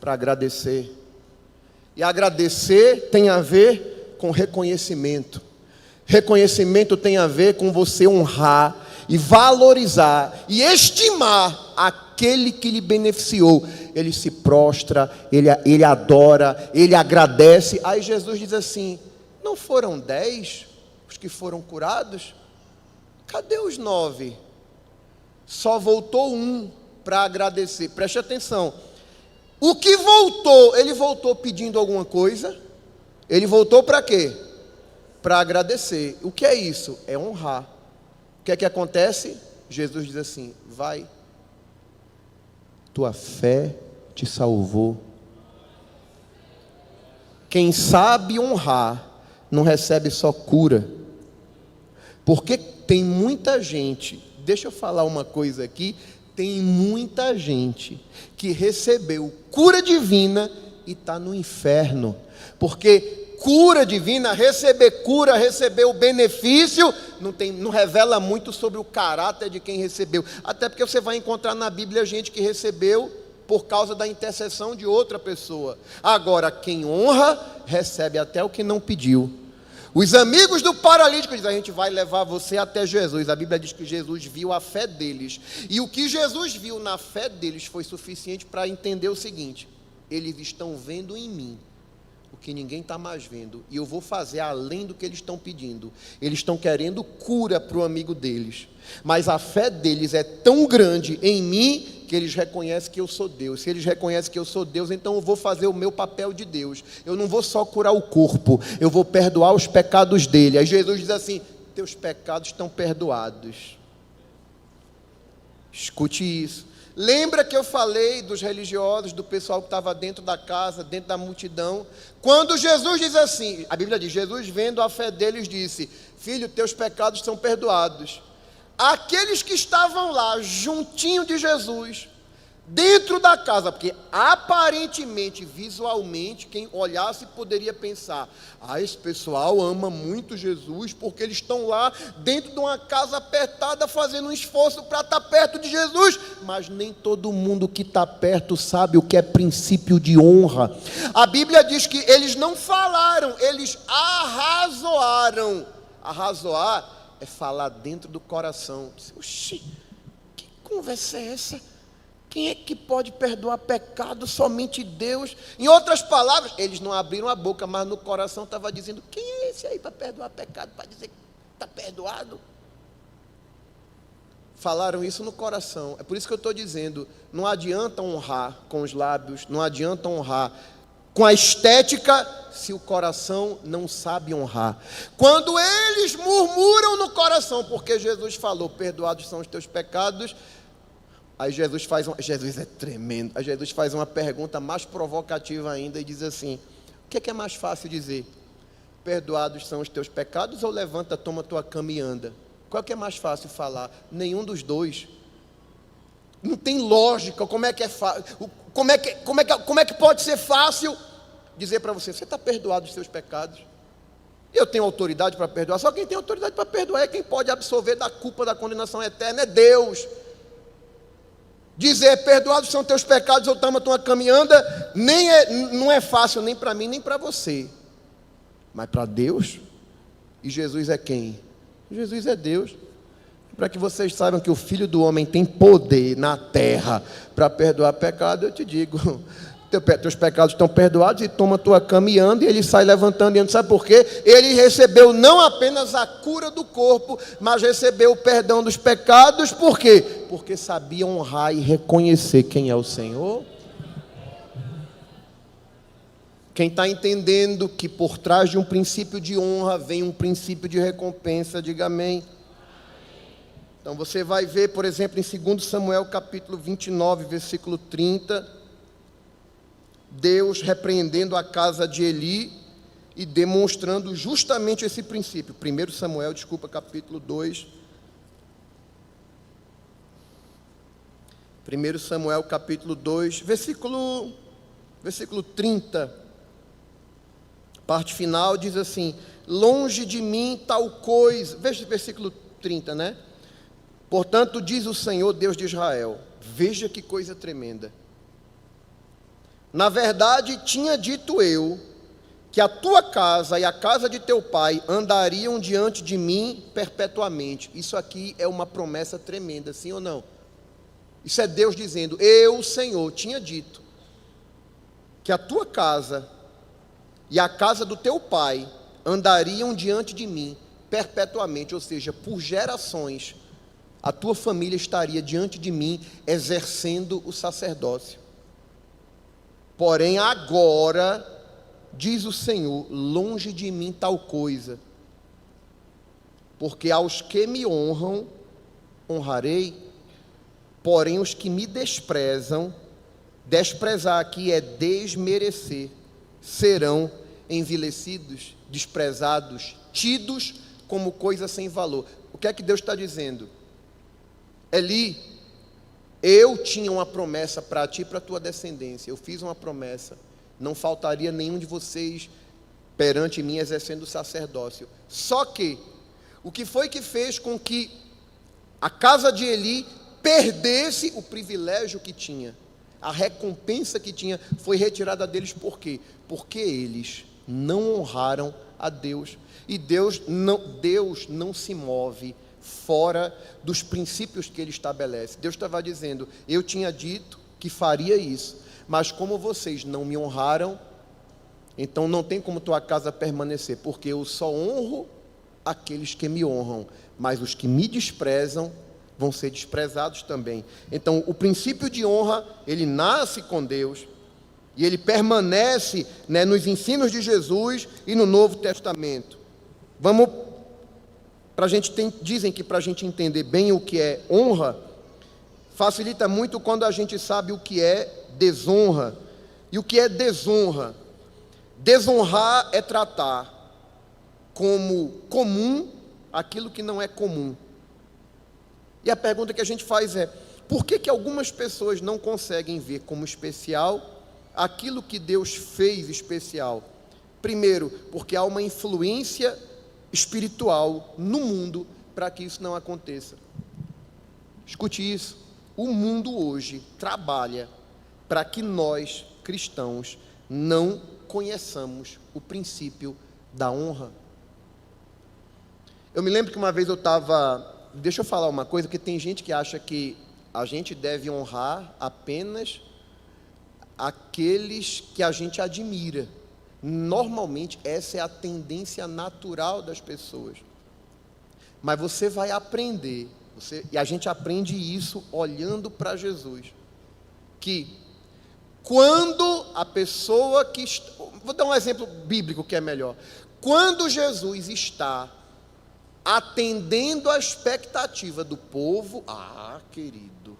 Para agradecer. E agradecer tem a ver com reconhecimento. Reconhecimento tem a ver com você honrar e valorizar e estimar aquele que lhe beneficiou. Ele se prostra, ele adora, ele agradece. Aí Jesus diz assim: não foram 10 os que foram curados? Cadê os 9? Só voltou um para agradecer. Preste atenção. O que voltou, ele voltou pedindo alguma coisa? Ele voltou para quê? Para agradecer. O que é isso? É honrar. O que é que acontece? Jesus diz assim: vai, tua fé te salvou. Quem sabe honrar não recebe só cura, porque tem muita gente, deixa eu falar uma coisa aqui, tem muita gente que recebeu cura divina e está no inferno, porque cura divina, receber o benefício, não revela muito sobre o caráter de quem recebeu, até porque você vai encontrar na Bíblia gente que recebeu por causa da intercessão de outra pessoa. Agora, quem honra, recebe até o que não pediu. Os amigos do paralítico dizem: a gente vai levar você até Jesus. A Bíblia diz que Jesus viu a fé deles. E o que Jesus viu na fé deles foi suficiente para entender o seguinte: eles estão vendo em mim o que ninguém está mais vendo, e eu vou fazer além do que eles estão pedindo. Eles estão querendo cura para o amigo deles, mas a fé deles é tão grande em mim, que eles reconhecem que eu sou Deus. Se eles reconhecem que eu sou Deus, então eu vou fazer o meu papel de Deus. Eu não vou só curar o corpo, eu vou perdoar os pecados dele. Aí Jesus diz assim: teus pecados estão perdoados. Escute isso. Lembra que eu falei dos religiosos, do pessoal que estava dentro da casa, dentro da multidão? Quando Jesus diz assim, a Bíblia diz, Jesus vendo a fé deles disse: filho, teus pecados são perdoados. Aqueles que estavam lá, juntinho de Jesus, dentro da casa, porque aparentemente, visualmente, quem olhasse poderia pensar: esse pessoal ama muito Jesus, porque eles estão lá dentro de uma casa apertada, fazendo um esforço para estar perto de Jesus. Mas nem todo mundo que está perto sabe o que é princípio de honra. A Bíblia diz que eles não falaram, eles arrazoaram. Arrazoar é falar dentro do coração. Oxi, que conversa é essa? Quem é que pode perdoar pecado? Somente Deus. Em outras palavras, eles não abriram a boca, mas no coração estava dizendo: quem é esse aí para perdoar pecado, para dizer que está perdoado? Falaram isso no coração. É por isso que eu estou dizendo, não adianta honrar com os lábios, não adianta honrar com a estética, se o coração não sabe honrar. Quando eles murmuram no coração, porque Jesus falou: perdoados são os teus pecados. Aí Jesus é tremendo. Aí Jesus faz uma pergunta mais provocativa ainda e diz assim: o que é mais fácil dizer? Perdoados são os teus pecados, ou levanta, toma tua cama e anda? Qual é que é mais fácil falar? Nenhum dos dois. Não tem lógica. Como é que é fácil? Como é que pode ser fácil dizer para você: você está perdoado dos seus pecados? Eu tenho autoridade para perdoar. Só quem tem autoridade para perdoar é quem pode absolver da culpa da condenação eterna, é Deus. Dizer perdoados são teus pecados, ou toma tua caminhada, não é fácil nem para mim nem para você, mas para Deus. E Jesus é quem? Jesus é Deus. Para que vocês saibam que o Filho do Homem tem poder na terra para perdoar pecado, eu te digo: teus pecados estão perdoados, e toma tua cama e anda. E ele sai levantando e anda. Sabe por quê? Ele recebeu não apenas a cura do corpo, mas recebeu o perdão dos pecados. Por quê? Porque sabia honrar e reconhecer quem é o Senhor. Quem está entendendo que por trás de um princípio de honra vem um princípio de recompensa, diga amém. Então você vai ver, por exemplo, em 2 Samuel capítulo 29, versículo 30, Deus repreendendo a casa de Eli e demonstrando justamente esse princípio. 1 Samuel, capítulo 2. 1 Samuel capítulo 2, versículo 30. Parte final diz assim: longe de mim tal coisa. Veja o versículo 30, né? Portanto, diz o Senhor, Deus de Israel. Veja que coisa tremenda. Na verdade, tinha dito eu que a tua casa e a casa de teu pai andariam diante de mim perpetuamente. Isso aqui é uma promessa tremenda, sim ou não? Isso é Deus dizendo: eu, Senhor, tinha dito que a tua casa e a casa do teu pai andariam diante de mim perpetuamente, ou seja, por gerações, a tua família estaria diante de mim exercendo o sacerdócio. Porém agora, diz o Senhor, longe de mim tal coisa, porque aos que me honram, honrarei, porém os que me desprezam, desprezar aqui é desmerecer, serão envilecidos, desprezados, tidos como coisa sem valor. O que é que Deus está dizendo? Eli, eu tinha uma promessa para ti e para a tua descendência. Eu fiz uma promessa. Não faltaria nenhum de vocês perante mim exercendo o sacerdócio. Só que, o que foi que fez com que a casa de Eli perdesse o privilégio que tinha? A recompensa que tinha foi retirada deles. Por quê? Porque eles não honraram a Deus. E Deus não se move fora dos princípios que Ele estabelece. Deus estava dizendo: eu tinha dito que faria isso, mas como vocês não me honraram, Então não tem como tua casa permanecer, porque eu só honro aqueles que me honram, mas os que me desprezam vão ser desprezados também. Então o princípio de honra, ele nasce com Deus, e ele permanece, né, nos ensinos de Jesus e no Novo Testamento. Vamos, dizem que para a gente entender bem o que é honra, facilita muito quando a gente sabe o que é desonra. E o que é desonra? Desonrar é tratar como comum aquilo que não é comum. E a pergunta que a gente faz é: por que algumas pessoas não conseguem ver como especial aquilo que Deus fez especial? Primeiro, porque há uma influência espiritual no mundo para que isso não aconteça. Escute isso: o mundo hoje trabalha para que nós, cristãos, não conheçamos o princípio da honra. Eu me lembro que uma vez eu estava... Deixa eu falar uma coisa, porque tem gente que acha que a gente deve honrar apenas aqueles que a gente admira. Normalmente, essa é a tendência natural das pessoas. Mas você vai aprender, e a gente aprende isso olhando para Jesus, que quando a pessoa que... Vou dar um exemplo bíblico que é melhor. Quando Jesus está atendendo a expectativa do povo, querido,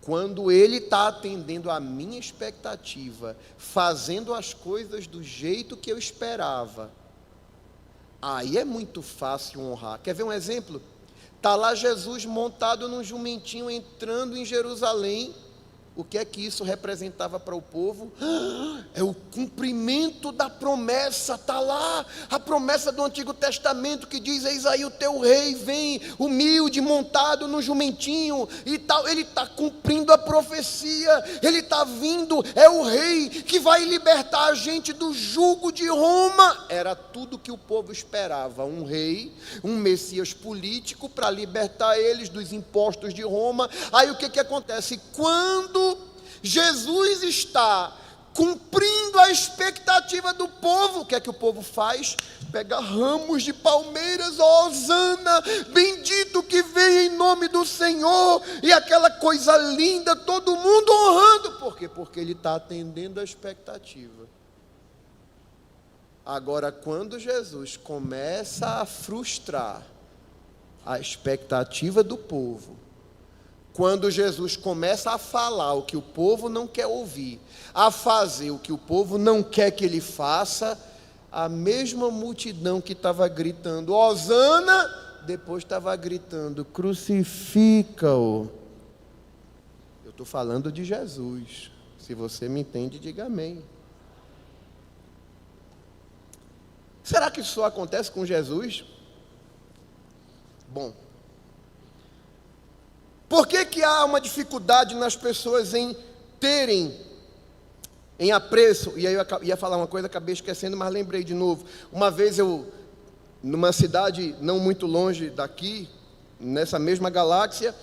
quando ele está atendendo a minha expectativa, fazendo as coisas do jeito que eu esperava, aí é muito fácil honrar. Quer ver um exemplo? Está lá Jesus montado num jumentinho entrando em Jerusalém. O que é que isso representava para o povo? É o cumprimento da promessa. Está lá a promessa do Antigo Testamento que diz: eis aí o teu rei vem, humilde, montado no jumentinho e tal. Ele está cumprindo a profecia, ele está vindo, é o rei que vai libertar a gente do jugo de Roma. Era tudo que o povo esperava: um rei, um Messias político para libertar eles dos impostos de Roma. Aí o que acontece? Quando Jesus está cumprindo a expectativa do povo, o que é que o povo faz? Pega ramos de palmeiras: Hosana, bendito que vem em nome do Senhor, e aquela coisa linda, todo mundo honrando. Por quê? Porque ele está atendendo a expectativa. Agora, quando Jesus começa a frustrar a expectativa do povo, quando Jesus começa a falar o que o povo não quer ouvir, a fazer o que o povo não quer que ele faça, a mesma multidão que estava gritando Hosana, depois estava gritando: crucifica-o. Eu estou falando de Jesus. Se você me entende, diga amém. Será que isso só acontece com Jesus? Bom, por que há uma dificuldade nas pessoas em terem em apreço? E aí eu ia falar uma coisa, acabei esquecendo, mas lembrei de novo. Uma vez numa cidade não muito longe daqui, nessa mesma galáxia,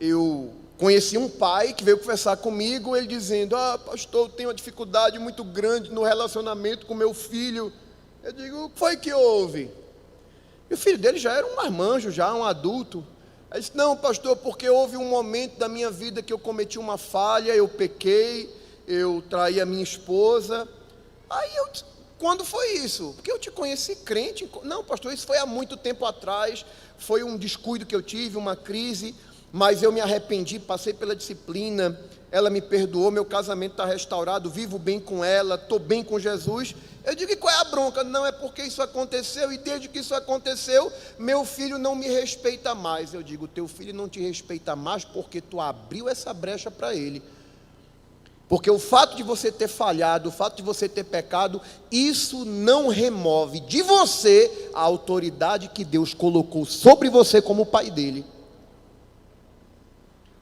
eu conheci um pai que veio conversar comigo, ele dizendo: pastor, eu tenho uma dificuldade muito grande no relacionamento com meu filho. Eu digo: o que foi que houve? E o filho dele já era um marmanjo, já um adulto. Ele disse: não, pastor, porque houve um momento da minha vida que eu cometi uma falha, eu pequei, eu traí a minha esposa. Aí eu disse: quando foi isso? Porque eu te conheci crente. Não, pastor, isso foi há muito tempo atrás, foi um descuido que eu tive, uma crise, mas eu me arrependi, passei pela disciplina, ela me perdoou, meu casamento está restaurado, vivo bem com ela, estou bem com Jesus. Eu digo: e qual é a bronca? Não, é porque isso aconteceu, e desde que isso aconteceu, meu filho não me respeita mais. Eu digo: teu filho não te respeita mais porque tu abriu essa brecha para ele. Porque o fato de você ter falhado, o fato de você ter pecado, isso não remove de você a autoridade que Deus colocou sobre você como pai dele.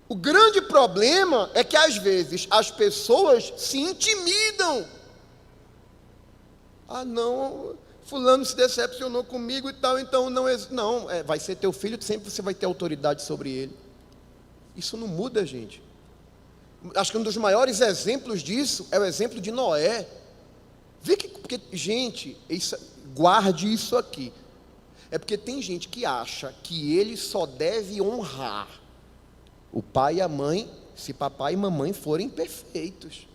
O grande problema é que às vezes as pessoas se intimidam. Não, fulano se decepcionou comigo e tal, então não, vai ser teu filho, sempre você vai ter autoridade sobre ele. Isso não muda, gente. Acho que um dos maiores exemplos disso é o exemplo de Noé. Vê que, porque, gente, guarde isso aqui. É porque tem gente que acha que ele só deve honrar o pai e a mãe se papai e mamãe forem perfeitos.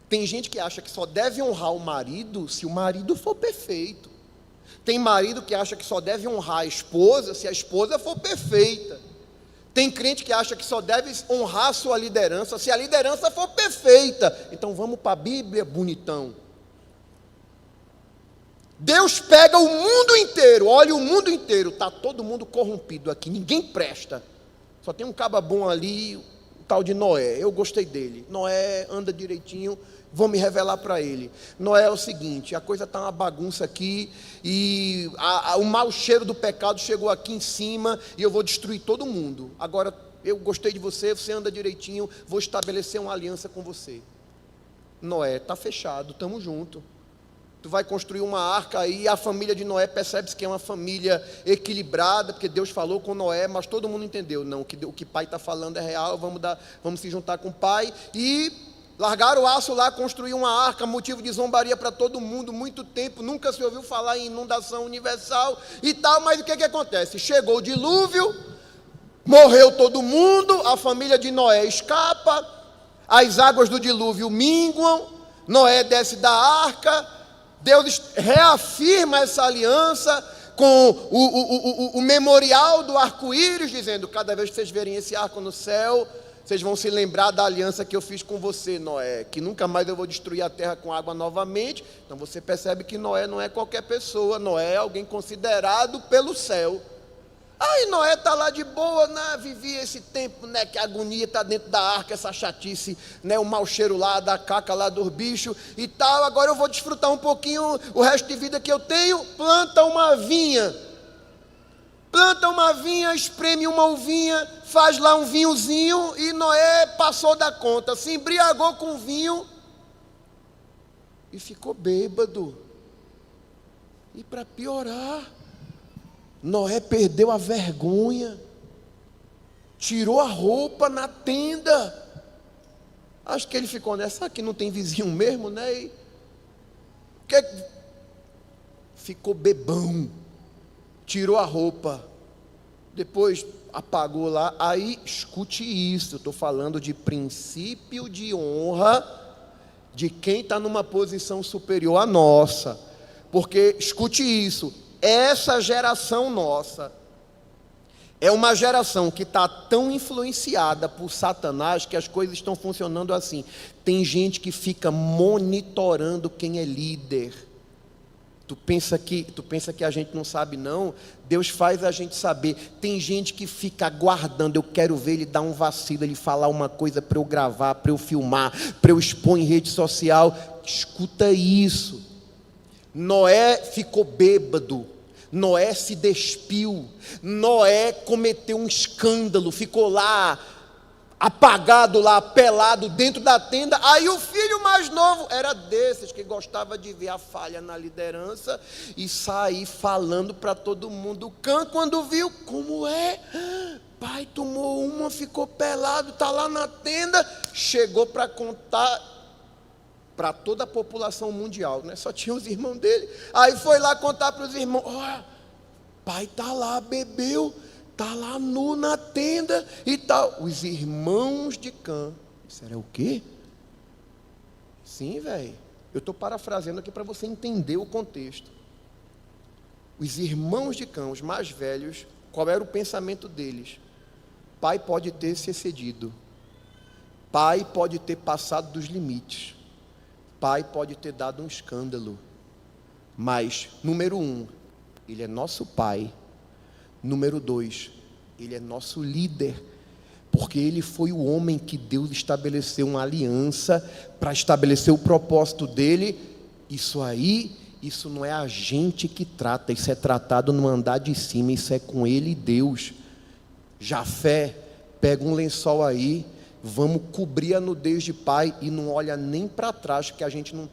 Tem gente que acha que só deve honrar o marido se o marido for perfeito. Tem marido que acha que só deve honrar a esposa se a esposa for perfeita. Tem crente que acha que só deve honrar a sua liderança se a liderança for perfeita. Então vamos para a Bíblia, bonitão. Deus pega o mundo inteiro, olha o mundo inteiro, está todo mundo corrompido aqui, ninguém presta. Só tem um caba bom ali, o tal de Noé, eu gostei dele. Noé anda direitinho, vou me revelar para ele. Noé é o seguinte, a coisa está uma bagunça aqui, e o mau cheiro do pecado chegou aqui em cima, e eu vou destruir todo mundo. Agora, eu gostei de você, você anda direitinho, vou estabelecer uma aliança com você. Noé, está fechado, estamos juntos. Tu vai construir uma arca aí, a família de Noé percebe-se que é uma família equilibrada, porque Deus falou com Noé, mas todo mundo entendeu, não, que o que o pai está falando é real, vamos se juntar com o pai, e largaram o aço lá, construir uma arca, motivo de zombaria para todo mundo, muito tempo, nunca se ouviu falar em inundação universal e tal, mas o que acontece? Chegou o dilúvio, morreu todo mundo, a família de Noé escapa, as águas do dilúvio minguam, Noé desce da arca, Deus reafirma essa aliança com o memorial do arco-íris, dizendo, cada vez que vocês verem esse arco no céu, vocês vão se lembrar da aliança que eu fiz com você, Noé, que nunca mais eu vou destruir a terra com água novamente. Então você percebe que Noé não é qualquer pessoa, Noé é alguém considerado pelo céu. Aí Noé está lá de boa, né? Vivia esse tempo, né? Que a agonia está dentro da arca, essa chatice, né? O mau cheiro lá, da caca lá dos bichos e tal. Agora eu vou desfrutar um pouquinho o resto de vida que eu tenho. Planta uma vinha, espreme uma uvinha, faz lá um vinhozinho, e Noé passou da conta, se embriagou com o vinho e ficou bêbado. E para piorar, Noé perdeu a vergonha, tirou a roupa na tenda. Acho que ele ficou nessa, aqui não tem vizinho mesmo, né? E ficou bebão, tirou a roupa, depois apagou lá. Aí escute isso, eu estou falando de princípio de honra de quem está numa posição superior à nossa, porque escute isso, essa geração nossa é uma geração que está tão influenciada por Satanás que as coisas estão funcionando assim. Tem gente que fica monitorando quem é líder. Tu pensa que a gente não sabe, não? Deus faz a gente saber. Tem gente que fica aguardando, eu quero ver ele dar um vacilo, ele falar uma coisa para eu gravar, para eu filmar, para eu expor em rede social. Escuta isso. Noé ficou bêbado, Noé se despiu, Noé cometeu um escândalo, ficou lá, apagado lá, pelado dentro da tenda. Aí o filho mais novo era desses que gostava de ver a falha na liderança e sair falando para todo mundo. Quando viu, como é? Pai tomou uma, ficou pelado, está lá na tenda, chegou para contar para toda a população mundial, né? Só tinha os irmãos dele. Aí foi lá contar para os irmãos: pai está lá, bebeu, está lá nu na tenda e tal. Os irmãos de Cã. Isso era o quê? Sim, velho. Eu estou parafraseando aqui para você entender o contexto. Os irmãos de Cã, os mais velhos, qual era o pensamento deles? Pai pode ter se excedido. Pai pode ter passado dos limites. Pai pode ter dado um escândalo, mas, número 1, ele é nosso pai. Número 2, ele é nosso líder, porque ele foi o homem que Deus estabeleceu uma aliança para estabelecer o propósito dele. Isso não é a gente que trata, isso é tratado no andar de cima, isso é com ele e Deus. Jafé, pega um lençol aí, vamos cobrir a nudez de pai, e não olha nem para trás, porque a gente não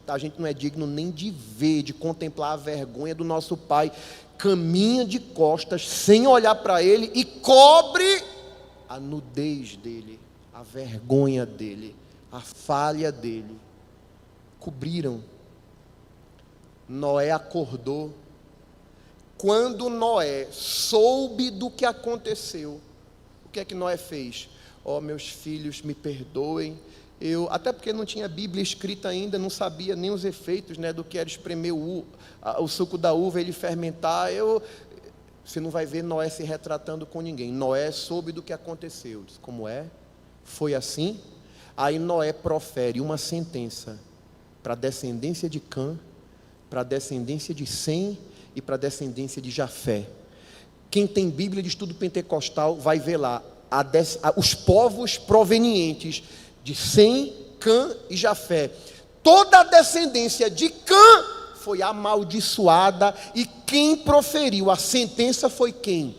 é digno nem de ver, de contemplar a vergonha do nosso pai. Caminha de costas, sem olhar para ele, e cobre a nudez dele, a vergonha dele, a falha dele. cobriram. Noé acordou. Quando Noé soube do que aconteceu, o que é que Noé fez? Meus filhos, me perdoem. Até porque não tinha Bíblia escrita ainda, não sabia nem os efeitos, né, do que era espremer o suco da uva, ele fermentar. Você não vai ver Noé se retratando com ninguém. Noé soube do que aconteceu. Diz, como é? Foi assim? Aí Noé profere uma sentença para a descendência de Cã, para a descendência de Sem e para a descendência de Jafé. Quem tem Bíblia de estudo pentecostal vai ver lá os povos provenientes de Sem, Cã e Jafé. Toda a descendência de Cã foi amaldiçoada, e quem proferiu a sentença foi quem?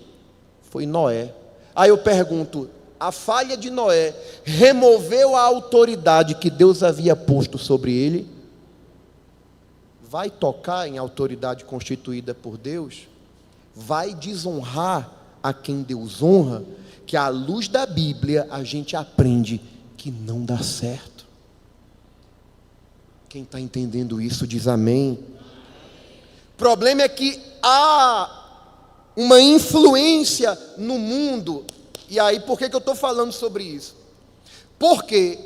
Foi Noé. Aí eu pergunto, a falha de Noé removeu a autoridade que Deus havia posto sobre ele? Vai tocar em autoridade constituída por Deus? Vai desonrar a quem Deus honra? Que à luz da Bíblia a gente aprende que não dá certo. Quem está entendendo isso diz amém. O problema é que há uma influência no mundo. E aí, por que eu estou falando sobre isso? Porque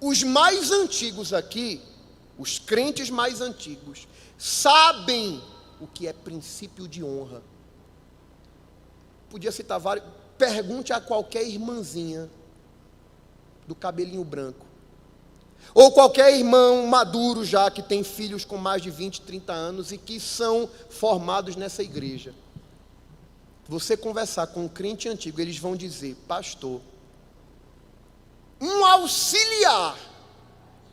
os mais antigos aqui, os crentes mais antigos, sabem o que é princípio de honra. Podia citar vários. Pergunte a qualquer irmãzinha do cabelinho branco, ou qualquer irmão maduro já, que tem filhos com mais de 20, 30 anos e que são formados nessa igreja. Você conversar com um crente antigo, eles vão dizer, pastor, um auxiliar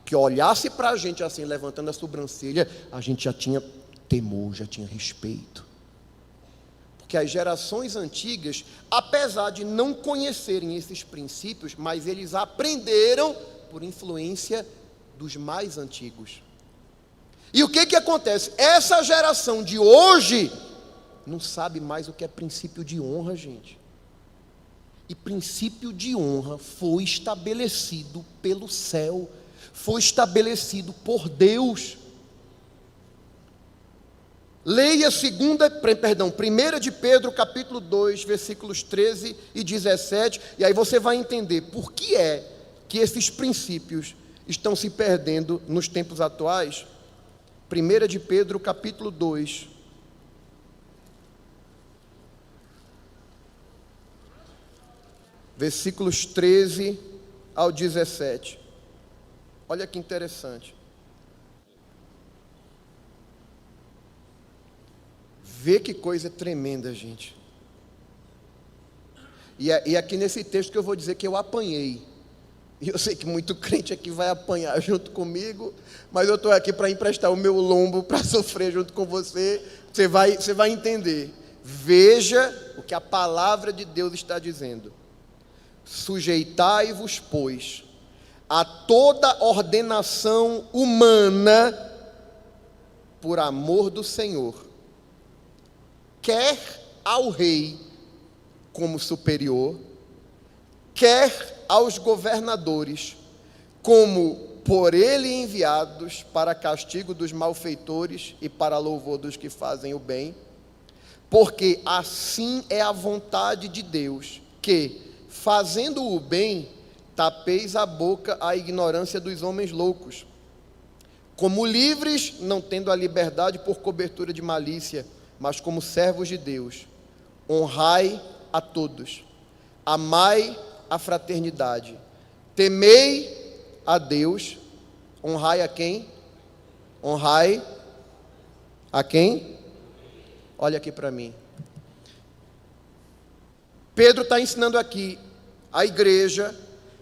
que olhasse para a gente assim, levantando a sobrancelha, a gente já tinha temor, já tinha respeito. Porque as gerações antigas, apesar de não conhecerem esses princípios, mas eles aprenderam por influência dos mais antigos. E o que acontece? Essa geração de hoje não sabe mais o que é princípio de honra, gente. E princípio de honra foi estabelecido pelo céu, foi estabelecido por Deus. Leia 1 de Pedro, capítulo 2, versículos 13 e 17, e aí você vai entender por que é que esses princípios estão se perdendo nos tempos atuais. 1 de Pedro, capítulo 2, versículos 13 ao 17. Olha que interessante. Vê que coisa tremenda, gente. E aqui nesse texto que eu vou dizer que eu apanhei. E eu sei que muito crente aqui vai apanhar junto comigo, mas eu estou aqui para emprestar o meu lombo para sofrer junto com você. Você vai entender. Veja o que a palavra de Deus está dizendo. Sujeitai-vos, pois, a toda ordenação humana por amor do Senhor, quer ao rei como superior, quer aos governadores como por ele enviados para castigo dos malfeitores e para louvor dos que fazem o bem, porque assim é a vontade de Deus, que, fazendo o bem, tapeis a boca à ignorância dos homens loucos, como livres, não tendo a liberdade por cobertura de malícia, mas como servos de Deus, honrai a todos, amai a fraternidade, temei a Deus, honrai a quem? Honrai a quem? Olha aqui para mim. Pedro está ensinando aqui a igreja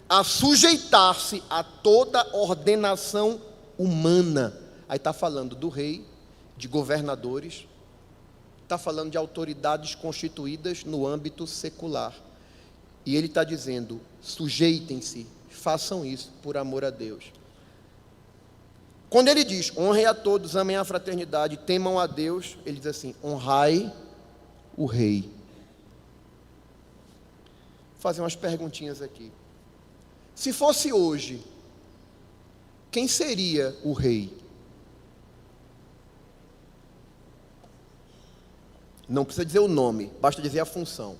a sujeitar-se a toda ordenação humana. Aí está falando do rei, de governadores, está falando de autoridades constituídas no âmbito secular. E ele está dizendo, sujeitem-se, façam isso por amor a Deus. Quando ele diz, honrem a todos, amem a fraternidade, temam a Deus, ele diz assim, honrai o rei. Vou fazer umas perguntinhas aqui. Se fosse hoje, quem seria o rei? Não precisa dizer o nome, basta dizer a função.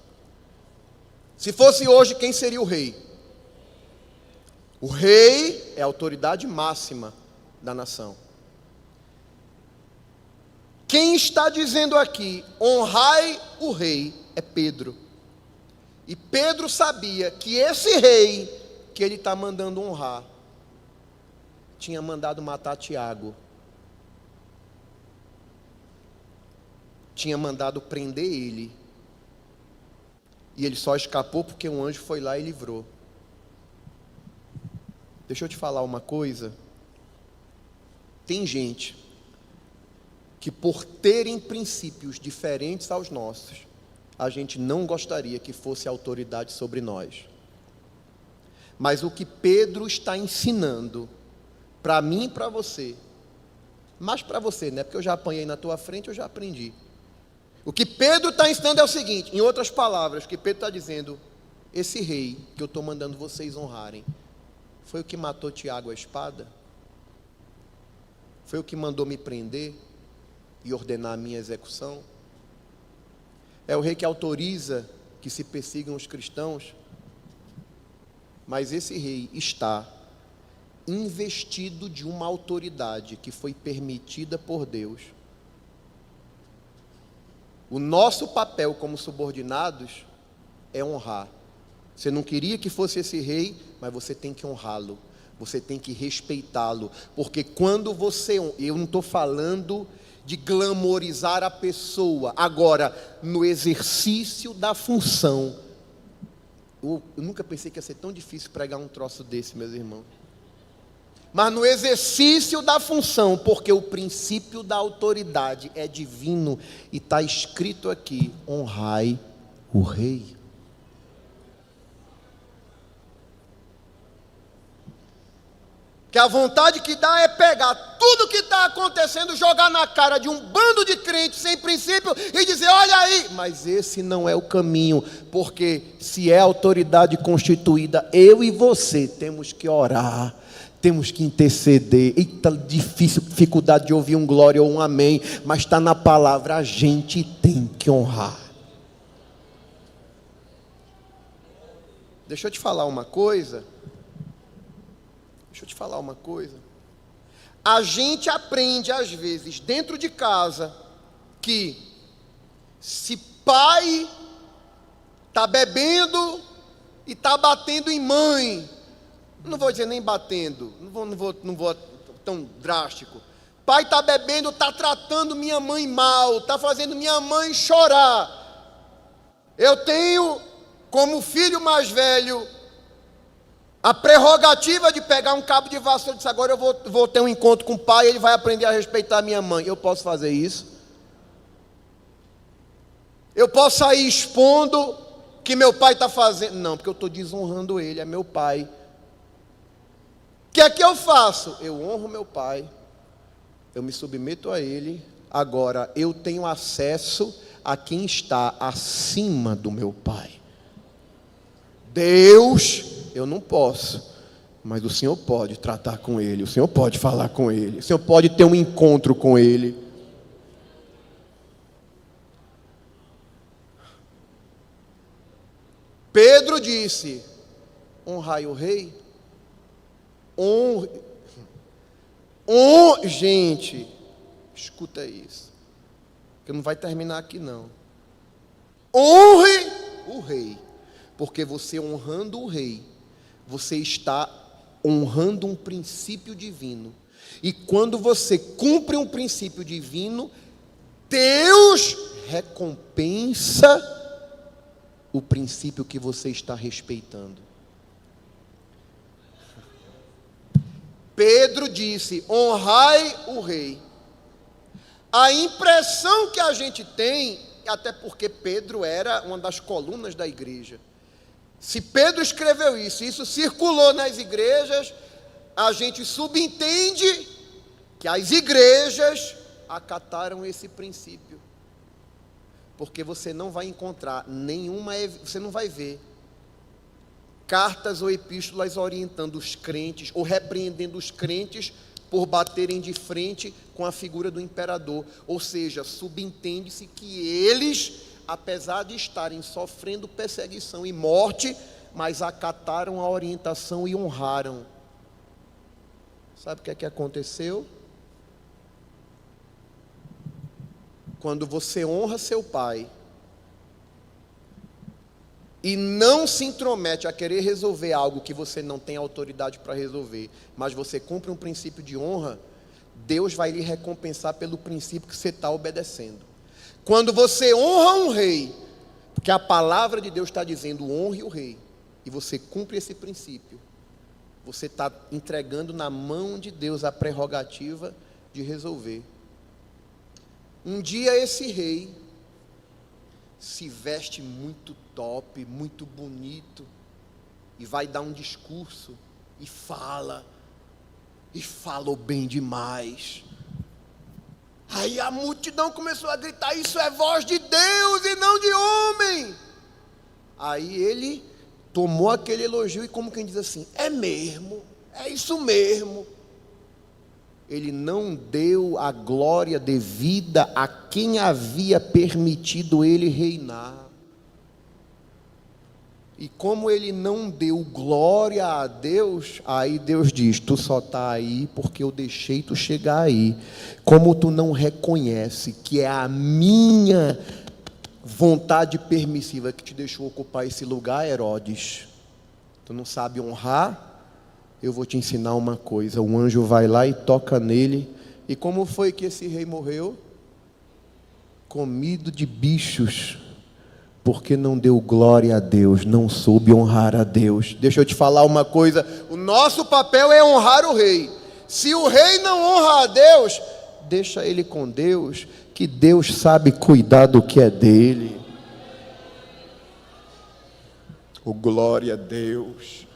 Se fosse hoje, quem seria o rei? O rei é a autoridade máxima da nação. Quem está dizendo aqui, honrai o rei, é Pedro. E Pedro sabia que esse rei que ele está mandando honrar, tinha mandado matar Tiago. Tinha mandado prender ele. E ele só escapou porque um anjo foi lá e livrou. Deixa eu te falar uma coisa. Tem gente que, por terem princípios diferentes aos nossos, a gente não gostaria que fosse autoridade sobre nós. Mas o que Pedro está ensinando, para mim e para você, mais para você, né? Porque eu já apanhei na tua frente, eu já aprendi. O que Pedro está ensinando é o seguinte, em outras palavras, o que Pedro está dizendo, esse rei que eu estou mandando vocês honrarem, foi o que matou Tiago à espada? Foi o que mandou me prender e ordenar a minha execução? É o rei que autoriza que se persigam os cristãos? Mas esse rei está investido de uma autoridade que foi permitida por Deus. O nosso papel como subordinados é honrar. Você não queria que fosse esse rei, mas você tem que honrá-lo. Você tem que respeitá-lo. Porque quando você... Eu não estou falando de glamorizar a pessoa. Agora, no exercício da função. Eu nunca pensei que ia ser tão difícil pregar um troço desse, meus irmãos. Mas no exercício da função, porque o princípio da autoridade é divino, e está escrito aqui, honrai o rei. Que a vontade que dá é pegar tudo que está acontecendo, jogar na cara de um bando de crentes sem princípio e dizer, olha aí, mas esse não é o caminho, porque se é autoridade constituída, eu e você temos que orar, temos que interceder. Eita, difícil, dificuldade de ouvir um glória ou um amém, mas está na palavra, a gente tem que honrar. Deixa eu te falar uma coisa. A gente aprende às vezes dentro de casa que se pai está bebendo e está batendo em mãe, não vou dizer nem batendo, não vou tão drástico. Pai está bebendo, está tratando minha mãe mal, está fazendo minha mãe chorar. Eu tenho, como filho mais velho, a prerrogativa de pegar um cabo de vassoura e dizer, agora eu vou ter um encontro com o pai e ele vai aprender a respeitar a minha mãe. Eu posso fazer isso? Eu posso sair expondo que meu pai está fazendo? Não, porque eu estou desonrando ele, é meu pai. O que é que eu faço? Eu honro meu pai, eu me submeto a ele. Agora, eu tenho acesso a quem está acima do meu pai. Deus, eu não posso, mas o Senhor pode tratar com ele, o Senhor pode falar com ele, o Senhor pode ter um encontro com ele. Pedro disse, honrai o rei, gente, escuta isso, que não vai terminar aqui não. Honre o rei, porque você honrando o rei, você está honrando um princípio divino. E quando você cumpre um princípio divino, Deus recompensa o princípio que você está respeitando. Pedro disse, honrai o rei. A impressão que a gente tem, até porque Pedro era uma das colunas da igreja, se Pedro escreveu isso, isso circulou nas igrejas, a gente subentende que as igrejas acataram esse princípio. Porque você não vai encontrar nenhuma, você não vai ver cartas ou epístolas orientando os crentes ou repreendendo os crentes por baterem de frente com a figura do imperador. Ou seja, subentende-se que eles, apesar de estarem sofrendo perseguição e morte, mas acataram a orientação e honraram. Sabe o que é que aconteceu? Quando você honra seu pai e não se intromete a querer resolver algo que você não tem autoridade para resolver, mas você cumpre um princípio de honra, Deus vai lhe recompensar pelo princípio que você está obedecendo. Quando você honra um rei, porque a palavra de Deus está dizendo honre o rei, e você cumpre esse princípio, você está entregando na mão de Deus a prerrogativa de resolver. Um dia esse rei se veste muito top, muito bonito, e vai dar um discurso, e falou bem demais. Aí a multidão começou a gritar: isso é voz de Deus e não de homem. Aí ele tomou aquele elogio e, como quem diz assim, é mesmo, é isso mesmo. Ele não deu a glória devida a quem havia permitido ele reinar. E como ele não deu glória a Deus, aí Deus diz: tu só está aí porque eu deixei tu chegar aí. Como tu não reconhece que é a minha vontade permissiva que te deixou ocupar esse lugar, Herodes, tu não sabe honrar. Eu vou te ensinar uma coisa. O anjo vai lá e toca nele. E como foi que esse rei morreu? Comido de bichos, porque não deu glória a Deus, não soube honrar a Deus. Deixa eu te falar uma coisa: o nosso papel é honrar o rei. Se o rei não honra a Deus, deixa ele com Deus, que Deus sabe cuidar do que é dele. Oh, glória a Deus.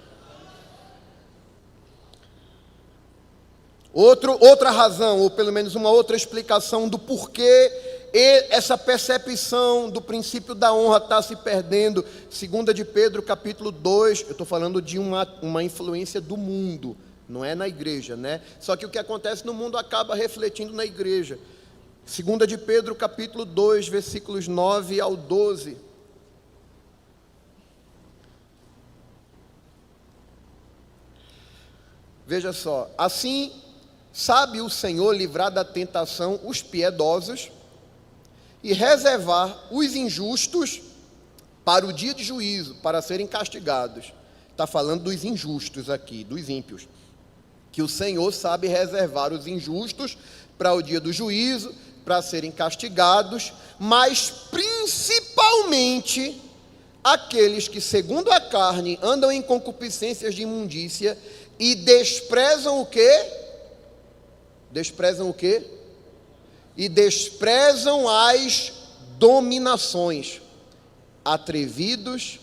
Outra razão, ou pelo menos uma outra explicação do porquê essa percepção do princípio da honra está se perdendo. 2 de Pedro capítulo 2, eu estou falando de uma influência do mundo, não é na igreja, né? Só que o que acontece no mundo acaba refletindo na igreja. 2 de Pedro capítulo 2, versículos 9 ao 12. Veja só: assim sabe o Senhor livrar da tentação os piedosos e reservar os injustos para o dia de juízo, para serem castigados. Está falando dos injustos aqui, dos ímpios. Que o Senhor sabe reservar os injustos para o dia do juízo, para serem castigados, mas principalmente aqueles que, segundo a carne, andam em concupiscências de imundícia e desprezam o quê? Desprezam o quê? E desprezam as dominações. Atrevidos,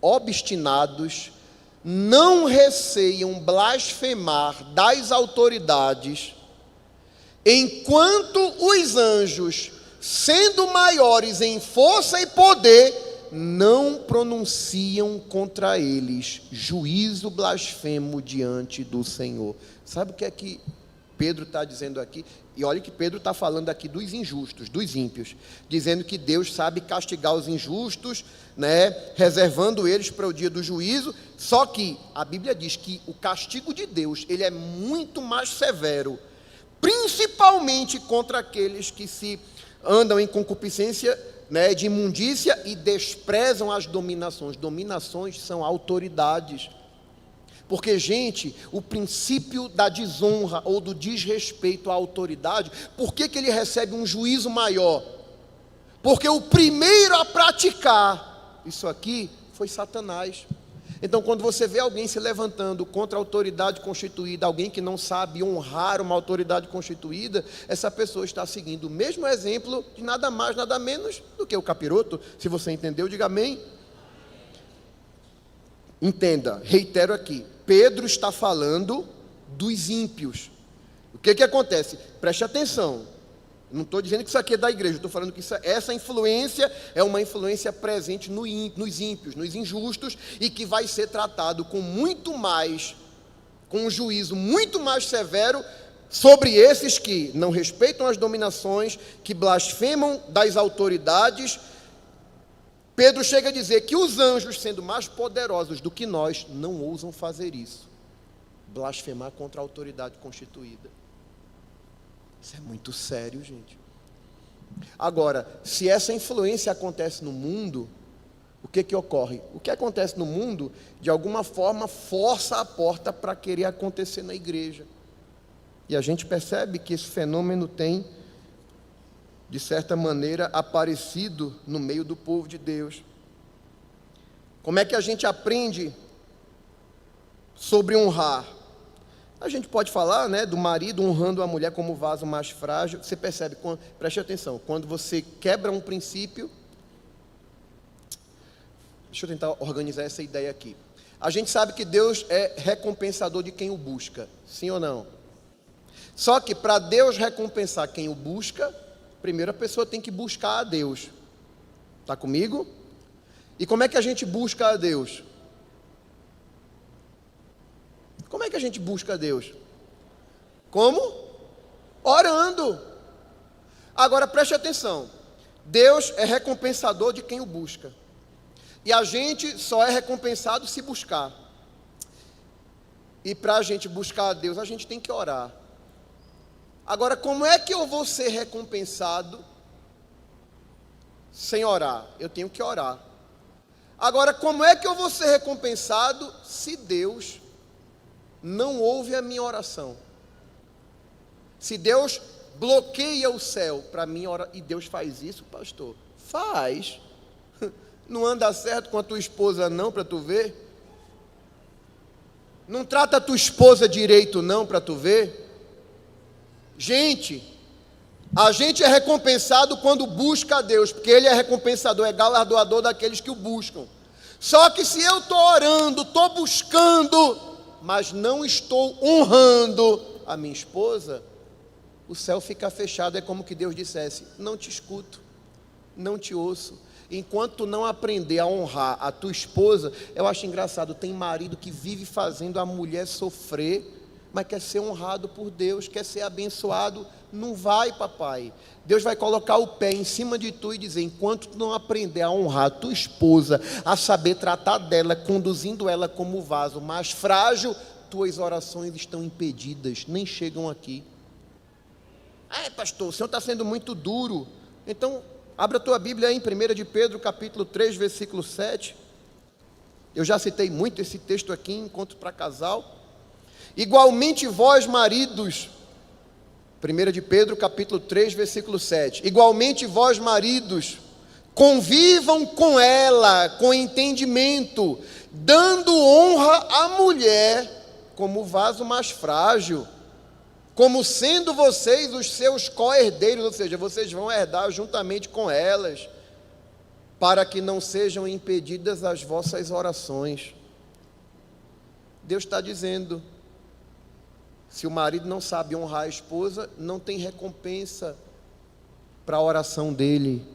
obstinados, não receiam blasfemar das autoridades, enquanto os anjos, sendo maiores em força e poder, não pronunciam contra eles juízo blasfemo diante do Senhor. Sabe o que é que Pedro está dizendo aqui? E olha que Pedro está falando aqui dos injustos, dos ímpios, dizendo que Deus sabe castigar os injustos, né, reservando eles para o dia do juízo. Só que a Bíblia diz que o castigo de Deus, ele é muito mais severo, principalmente contra aqueles que se andam em concupiscência, né, de imundícia e desprezam as dominações. Dominações são autoridades. Porque, gente, o princípio da desonra ou do desrespeito à autoridade, por que ele recebe um juízo maior? Porque o primeiro a praticar isso aqui foi Satanás. Então, quando você vê alguém se levantando contra a autoridade constituída, alguém que não sabe honrar uma autoridade constituída, essa pessoa está seguindo o mesmo exemplo de nada mais, nada menos do que o capiroto. Se você entendeu, diga amém. Entenda, reitero aqui, Pedro está falando dos ímpios. O que acontece? Preste atenção. Não estou dizendo que isso aqui é da igreja, estou falando que essa influência é uma influência presente nos ímpios, nos injustos, e que vai ser tratado com um juízo muito mais severo sobre esses que não respeitam as dominações, que blasfemam das autoridades. Pedro chega a dizer que os anjos, sendo mais poderosos do que nós, não ousam fazer isso, blasfemar contra a autoridade constituída. Isso é muito sério, gente. Agora, se essa influência acontece no mundo, o que ocorre? O que acontece no mundo, de alguma forma, força a porta para querer acontecer na igreja. E a gente percebe que esse fenômeno tem, de certa maneira, aparecido no meio do povo de Deus. Como é que a gente aprende sobre honrar? A gente pode falar, né, do marido honrando a mulher como vaso mais frágil. Você percebe, preste atenção, quando você quebra um princípio. Deixa eu tentar organizar essa ideia aqui. A gente sabe que Deus é recompensador de quem o busca, sim ou não? Só que para Deus recompensar quem o busca, primeiro a pessoa tem que buscar a Deus. Está comigo? E como é que a gente busca a Deus? Como é que a gente busca a Deus? Como? Orando. Agora preste atenção. Deus é recompensador de quem o busca. E a gente só é recompensado se buscar. E para a gente buscar a Deus, a gente tem que orar. Agora, como é que eu vou ser recompensado sem orar? Eu tenho que orar. Agora, como é que eu vou ser recompensado se Deus não ouve a minha oração? Se Deus bloqueia o céu para mim orar, e Deus faz isso, pastor? Faz. Não anda certo com a tua esposa não, para tu ver? Não trata a tua esposa direito não, para tu ver? Gente, a gente é recompensado quando busca a Deus, porque Ele é recompensador, é galardoador daqueles que o buscam. Só que se eu estou orando, estou buscando, mas não estou honrando a minha esposa, o céu fica fechado. É como que Deus dissesse: não te escuto, não te ouço. Enquanto não aprender a honrar a tua esposa. Eu acho engraçado, tem marido que vive fazendo a mulher sofrer, mas quer ser honrado por Deus, quer ser abençoado. Não vai, papai. Deus vai colocar o pé em cima de tu e dizer: enquanto tu não aprender a honrar a tua esposa, a saber tratar dela, conduzindo ela como vaso mais frágil, tuas orações estão impedidas, nem chegam aqui. Pastor, o senhor está sendo muito duro. Então, abra a tua Bíblia aí em 1 de Pedro, capítulo 3, versículo 7. Eu já citei muito esse texto aqui em Encontro para Casal. Igualmente vós, maridos, 1 de Pedro, capítulo 3, versículo 7. Igualmente vós, maridos, convivam com ela, com entendimento, dando honra à mulher como vaso mais frágil, como sendo vocês os seus co-herdeiros, ou seja, vocês vão herdar juntamente com elas, para que não sejam impedidas as vossas orações. Deus está dizendo: se o marido não sabe honrar a esposa, não tem recompensa para a oração dele.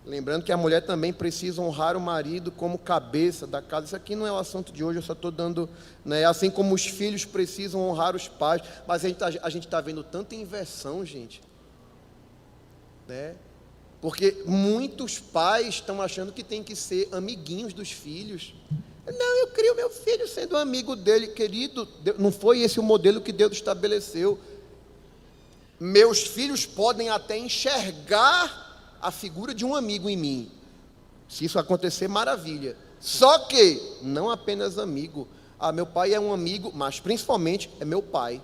Lembrando que a mulher também precisa honrar o marido como cabeça da casa. Isso aqui não é o assunto de hoje, eu só estou dando, né, assim como os filhos precisam honrar os pais. Mas a gente está vendo tanta inversão, gente, né? Porque muitos pais estão achando que tem que ser amiguinhos dos filhos. Não, eu crio meu filho sendo amigo dele. Querido, não foi esse o modelo que Deus estabeleceu. Meus filhos podem até enxergar a figura de um amigo em mim. Se isso acontecer, maravilha. Só que, não apenas amigo. Meu pai é um amigo, mas principalmente é meu pai.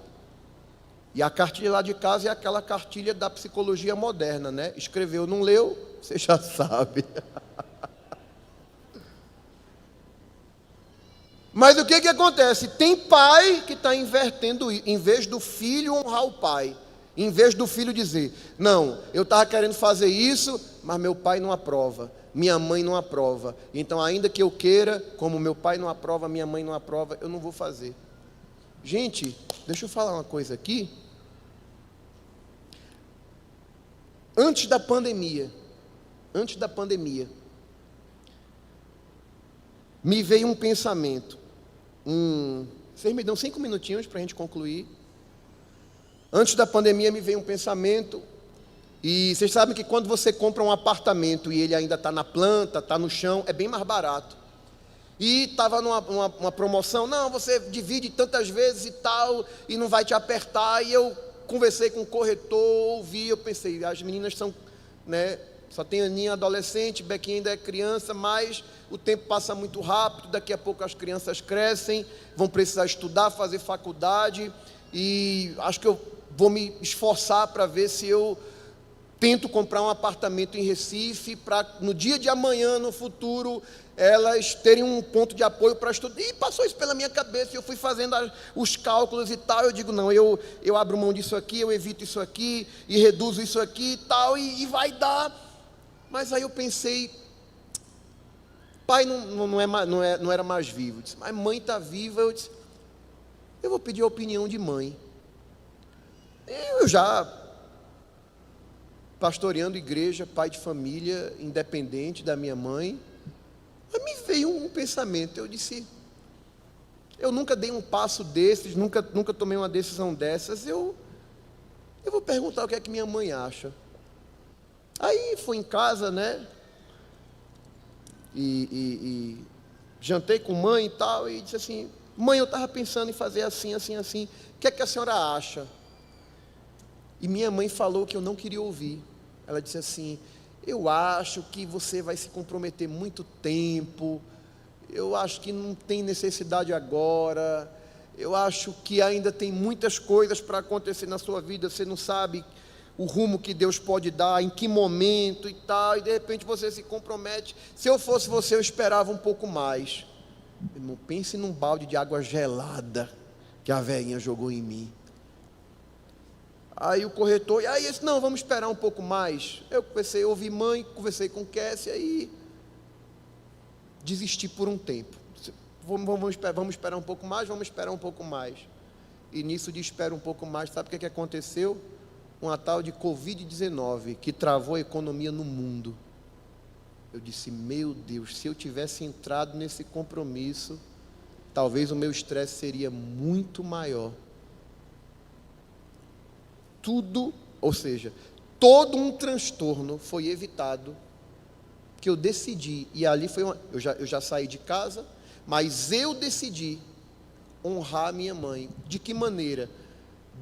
E a cartilha lá de casa é aquela cartilha da psicologia moderna, né? Escreveu, não leu, você já sabe. Mas o que acontece? Tem pai que está invertendo isso. Em vez do filho honrar o pai, em vez do filho dizer: não, eu estava querendo fazer isso, mas meu pai não aprova, minha mãe não aprova, então ainda que eu queira, como meu pai não aprova, minha mãe não aprova, eu não vou fazer. Gente, deixa eu falar uma coisa aqui. antes da pandemia, me veio um pensamento. Vocês me dão 5 minutinhos para a gente concluir. Antes da pandemia me veio um pensamento, e vocês sabem que quando você compra um apartamento e ele ainda está na planta, está no chão, é bem mais barato. E estava numa promoção, não, você divide tantas vezes e tal, e não vai te apertar. E eu conversei com o corretor, ouvi, eu pensei, as meninas são, né, só tem Aninha adolescente, Bequinha ainda é criança, mas o tempo passa muito rápido, daqui a pouco as crianças crescem, vão precisar estudar, fazer faculdade, e acho que eu vou me esforçar para ver se eu tento comprar um apartamento em Recife, para no dia de amanhã, no futuro, elas terem um ponto de apoio para estudar. E passou isso pela minha cabeça, e eu fui fazendo os cálculos e tal. Eu digo, não, eu abro mão disso aqui, eu evito isso aqui, e reduzo isso aqui e tal, e vai dar. Mas aí eu pensei, pai não era mais vivo. Eu disse, mas mãe está viva. Eu disse, eu vou pedir a opinião de mãe. Eu já pastoreando igreja, pai de família, independente da minha mãe, mas me veio um pensamento. Eu disse, eu nunca dei um passo desses, nunca tomei uma decisão dessas. Eu vou perguntar o que é que minha mãe acha. Aí fui em casa, né? E jantei com mãe e tal, e disse assim, mãe, eu estava pensando em fazer assim, assim, assim, o que é que a senhora acha? E minha mãe falou que eu não queria ouvir. Ela disse assim, eu acho que você vai se comprometer muito tempo, eu acho que não tem necessidade agora, eu acho que ainda tem muitas coisas para acontecer na sua vida, você não sabe o rumo que Deus pode dar, em que momento e tal, e de repente você se compromete. Se eu fosse você, eu esperava um pouco mais. Não pense num balde de água gelada que a velhinha jogou em mim. Aí o corretor, e aí disse, não, vamos esperar um pouco mais. Eu conversei, ouvi mãe, conversei com Kessia e desisti por um tempo. Vamos esperar um pouco mais, vamos esperar um pouco mais. E nisso de espera um pouco mais, sabe o que aconteceu? Uma tal de Covid-19, que travou a economia no mundo. Eu disse, meu Deus, se eu tivesse entrado nesse compromisso, talvez o meu estresse seria muito maior. Tudo, ou seja, todo um transtorno foi evitado, que eu decidi, e ali foi eu já saí de casa, mas eu decidi honrar a minha mãe. De que maneira?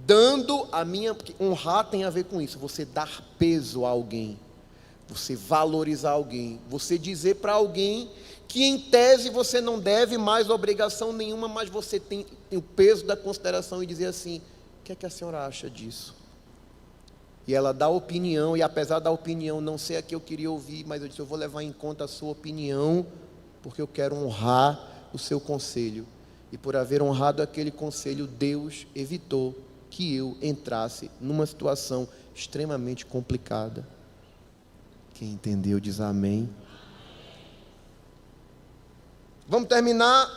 Dando a minha... Honrar tem a ver com isso, você dar peso a alguém, você valorizar alguém, você dizer para alguém que em tese você não deve mais obrigação nenhuma, mas você tem o peso da consideração e dizer assim, o que é que a senhora acha disso? E ela dá opinião, e apesar da opinião não ser a que eu queria ouvir, mas eu disse, eu vou levar em conta a sua opinião, porque eu quero honrar o seu conselho. E por haver honrado aquele conselho, Deus evitou que eu entrasse numa situação extremamente complicada. Quem entendeu diz amém. Vamos terminar.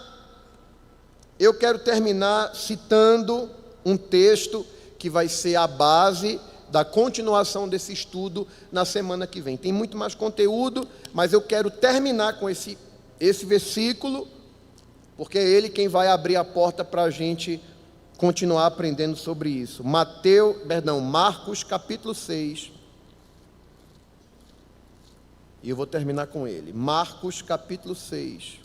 Eu quero terminar citando um texto que vai ser a base da continuação desse estudo na semana que vem. Tem muito mais conteúdo, mas eu quero terminar com esse versículo, porque é ele quem vai abrir a porta para a gente continuar aprendendo sobre isso. Marcos capítulo 6. E eu vou terminar com ele. Marcos capítulo 6.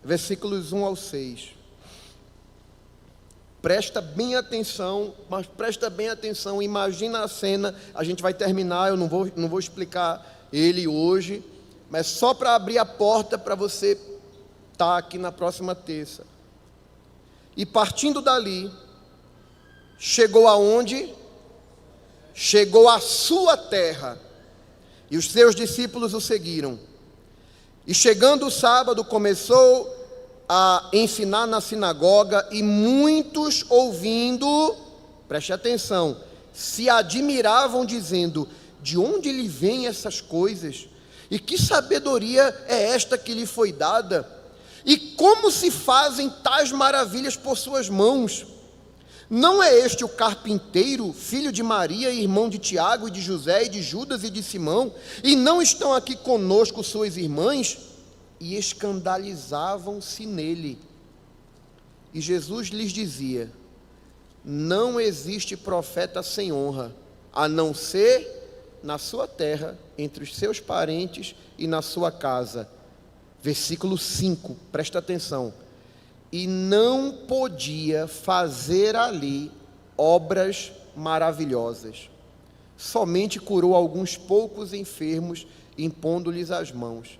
Versículos 1 ao 6. Presta bem atenção, mas presta bem atenção, imagina a cena, a gente vai terminar, eu não vou explicar ele hoje, mas só para abrir a porta para você estar aqui na próxima terça. E partindo dali, chegou aonde? Chegou à sua terra, e os seus discípulos o seguiram. E chegando o sábado, começou a ensinar na sinagoga, e muitos ouvindo, preste atenção, se admiravam dizendo, de onde lhe vêm essas coisas? E que sabedoria é esta que lhe foi dada? E como se fazem tais maravilhas por suas mãos? Não é este o carpinteiro, filho de Maria, irmão de Tiago e de José e de Judas e de Simão? E não estão aqui conosco suas irmãs? E escandalizavam-se nele. E Jesus lhes dizia: não existe profeta sem honra, a não ser na sua terra, entre os seus parentes e na sua casa. Versículo 5, presta atenção. E não podia fazer ali obras maravilhosas. Somente curou alguns poucos enfermos, impondo-lhes as mãos.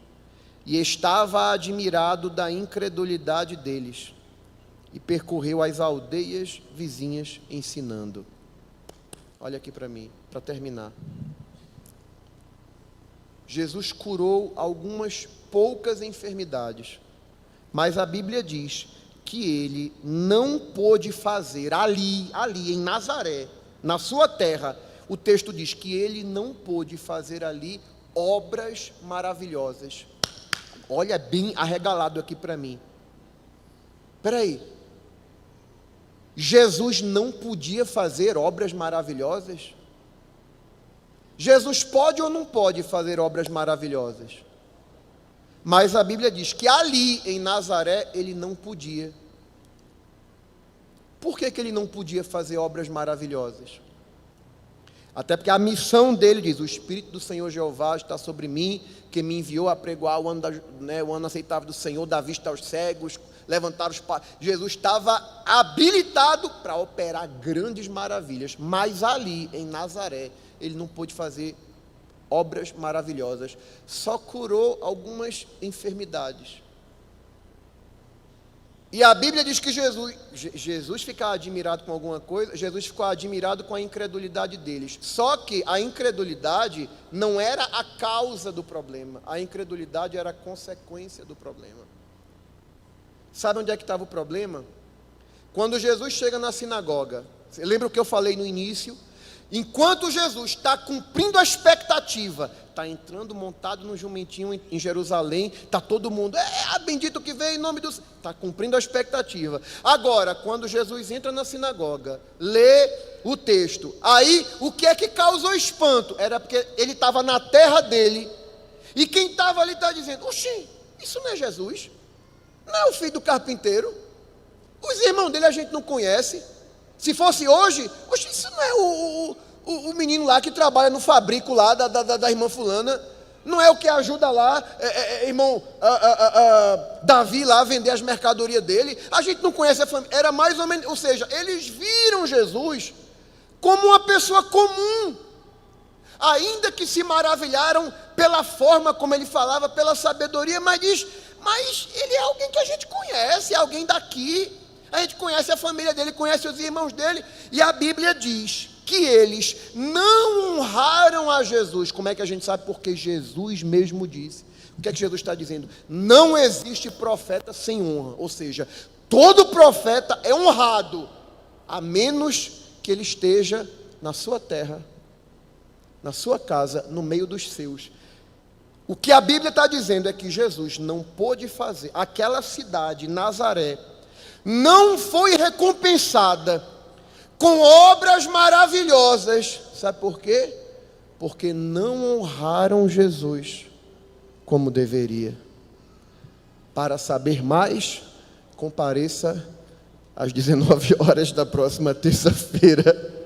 E estava admirado da incredulidade deles. E percorreu as aldeias vizinhas ensinando. Olha aqui para mim, para terminar. Jesus curou algumas poucas enfermidades, mas a Bíblia diz que ele não pôde fazer ali em Nazaré, na sua terra. O texto diz que ele não pôde fazer ali obras maravilhosas. Olha bem arregalado aqui para mim. Espera aí. Jesus não podia fazer obras maravilhosas? Jesus pode ou não pode fazer obras maravilhosas? Mas a Bíblia diz que ali em Nazaré ele não podia. Por que ele não podia fazer obras maravilhosas? Até porque a missão dele diz: o Espírito do Senhor Jeová está sobre mim, que me enviou a pregoar o ano aceitável do Senhor, dar vista aos cegos, levantar os pais. Jesus estava habilitado para operar grandes maravilhas, mas ali em Nazaré ele não pôde fazer obras maravilhosas, só curou algumas enfermidades. E a Bíblia diz que Jesus ficava admirado com alguma coisa, Jesus ficou admirado com a incredulidade deles. Só que a incredulidade não era a causa do problema, a incredulidade era a consequência do problema. Sabe onde é que estava o problema? Quando Jesus chega na sinagoga, você lembra o que eu falei no início? Enquanto Jesus está cumprindo a expectativa, está entrando montado no jumentinho em Jerusalém, está todo mundo, bendito que vem em nome do Senhor, está cumprindo a expectativa. Agora, quando Jesus entra na sinagoga, lê o texto, aí o que é que causou espanto? Era porque ele estava na terra dele, e quem estava ali está dizendo: oxi, isso não é Jesus, não é o filho do carpinteiro, os irmãos dele a gente não conhece. Se fosse hoje, isso não é o menino lá que trabalha no fabrico lá da irmã fulana, não é o que ajuda lá, irmão Davi lá a vender as mercadorias dele, a gente não conhece a família. Era mais ou menos, ou seja, eles viram Jesus como uma pessoa comum, ainda que se maravilharam pela forma como ele falava, pela sabedoria, mas ele é alguém que a gente conhece, é alguém daqui. A gente conhece a família dele, conhece os irmãos dele, e a Bíblia diz que eles não honraram a Jesus. Como é que a gente sabe? Porque Jesus mesmo disse. O que é que Jesus está dizendo? Não existe profeta sem honra, ou seja, todo profeta é honrado, a menos que ele esteja na sua terra, na sua casa, no meio dos seus. O que a Bíblia está dizendo é que Jesus não pôde fazer, aquela cidade, Nazaré, não foi recompensada com obras maravilhosas. Sabe por quê? Porque não honraram Jesus como deveria. Para saber mais, compareça às 19 horas da próxima terça-feira.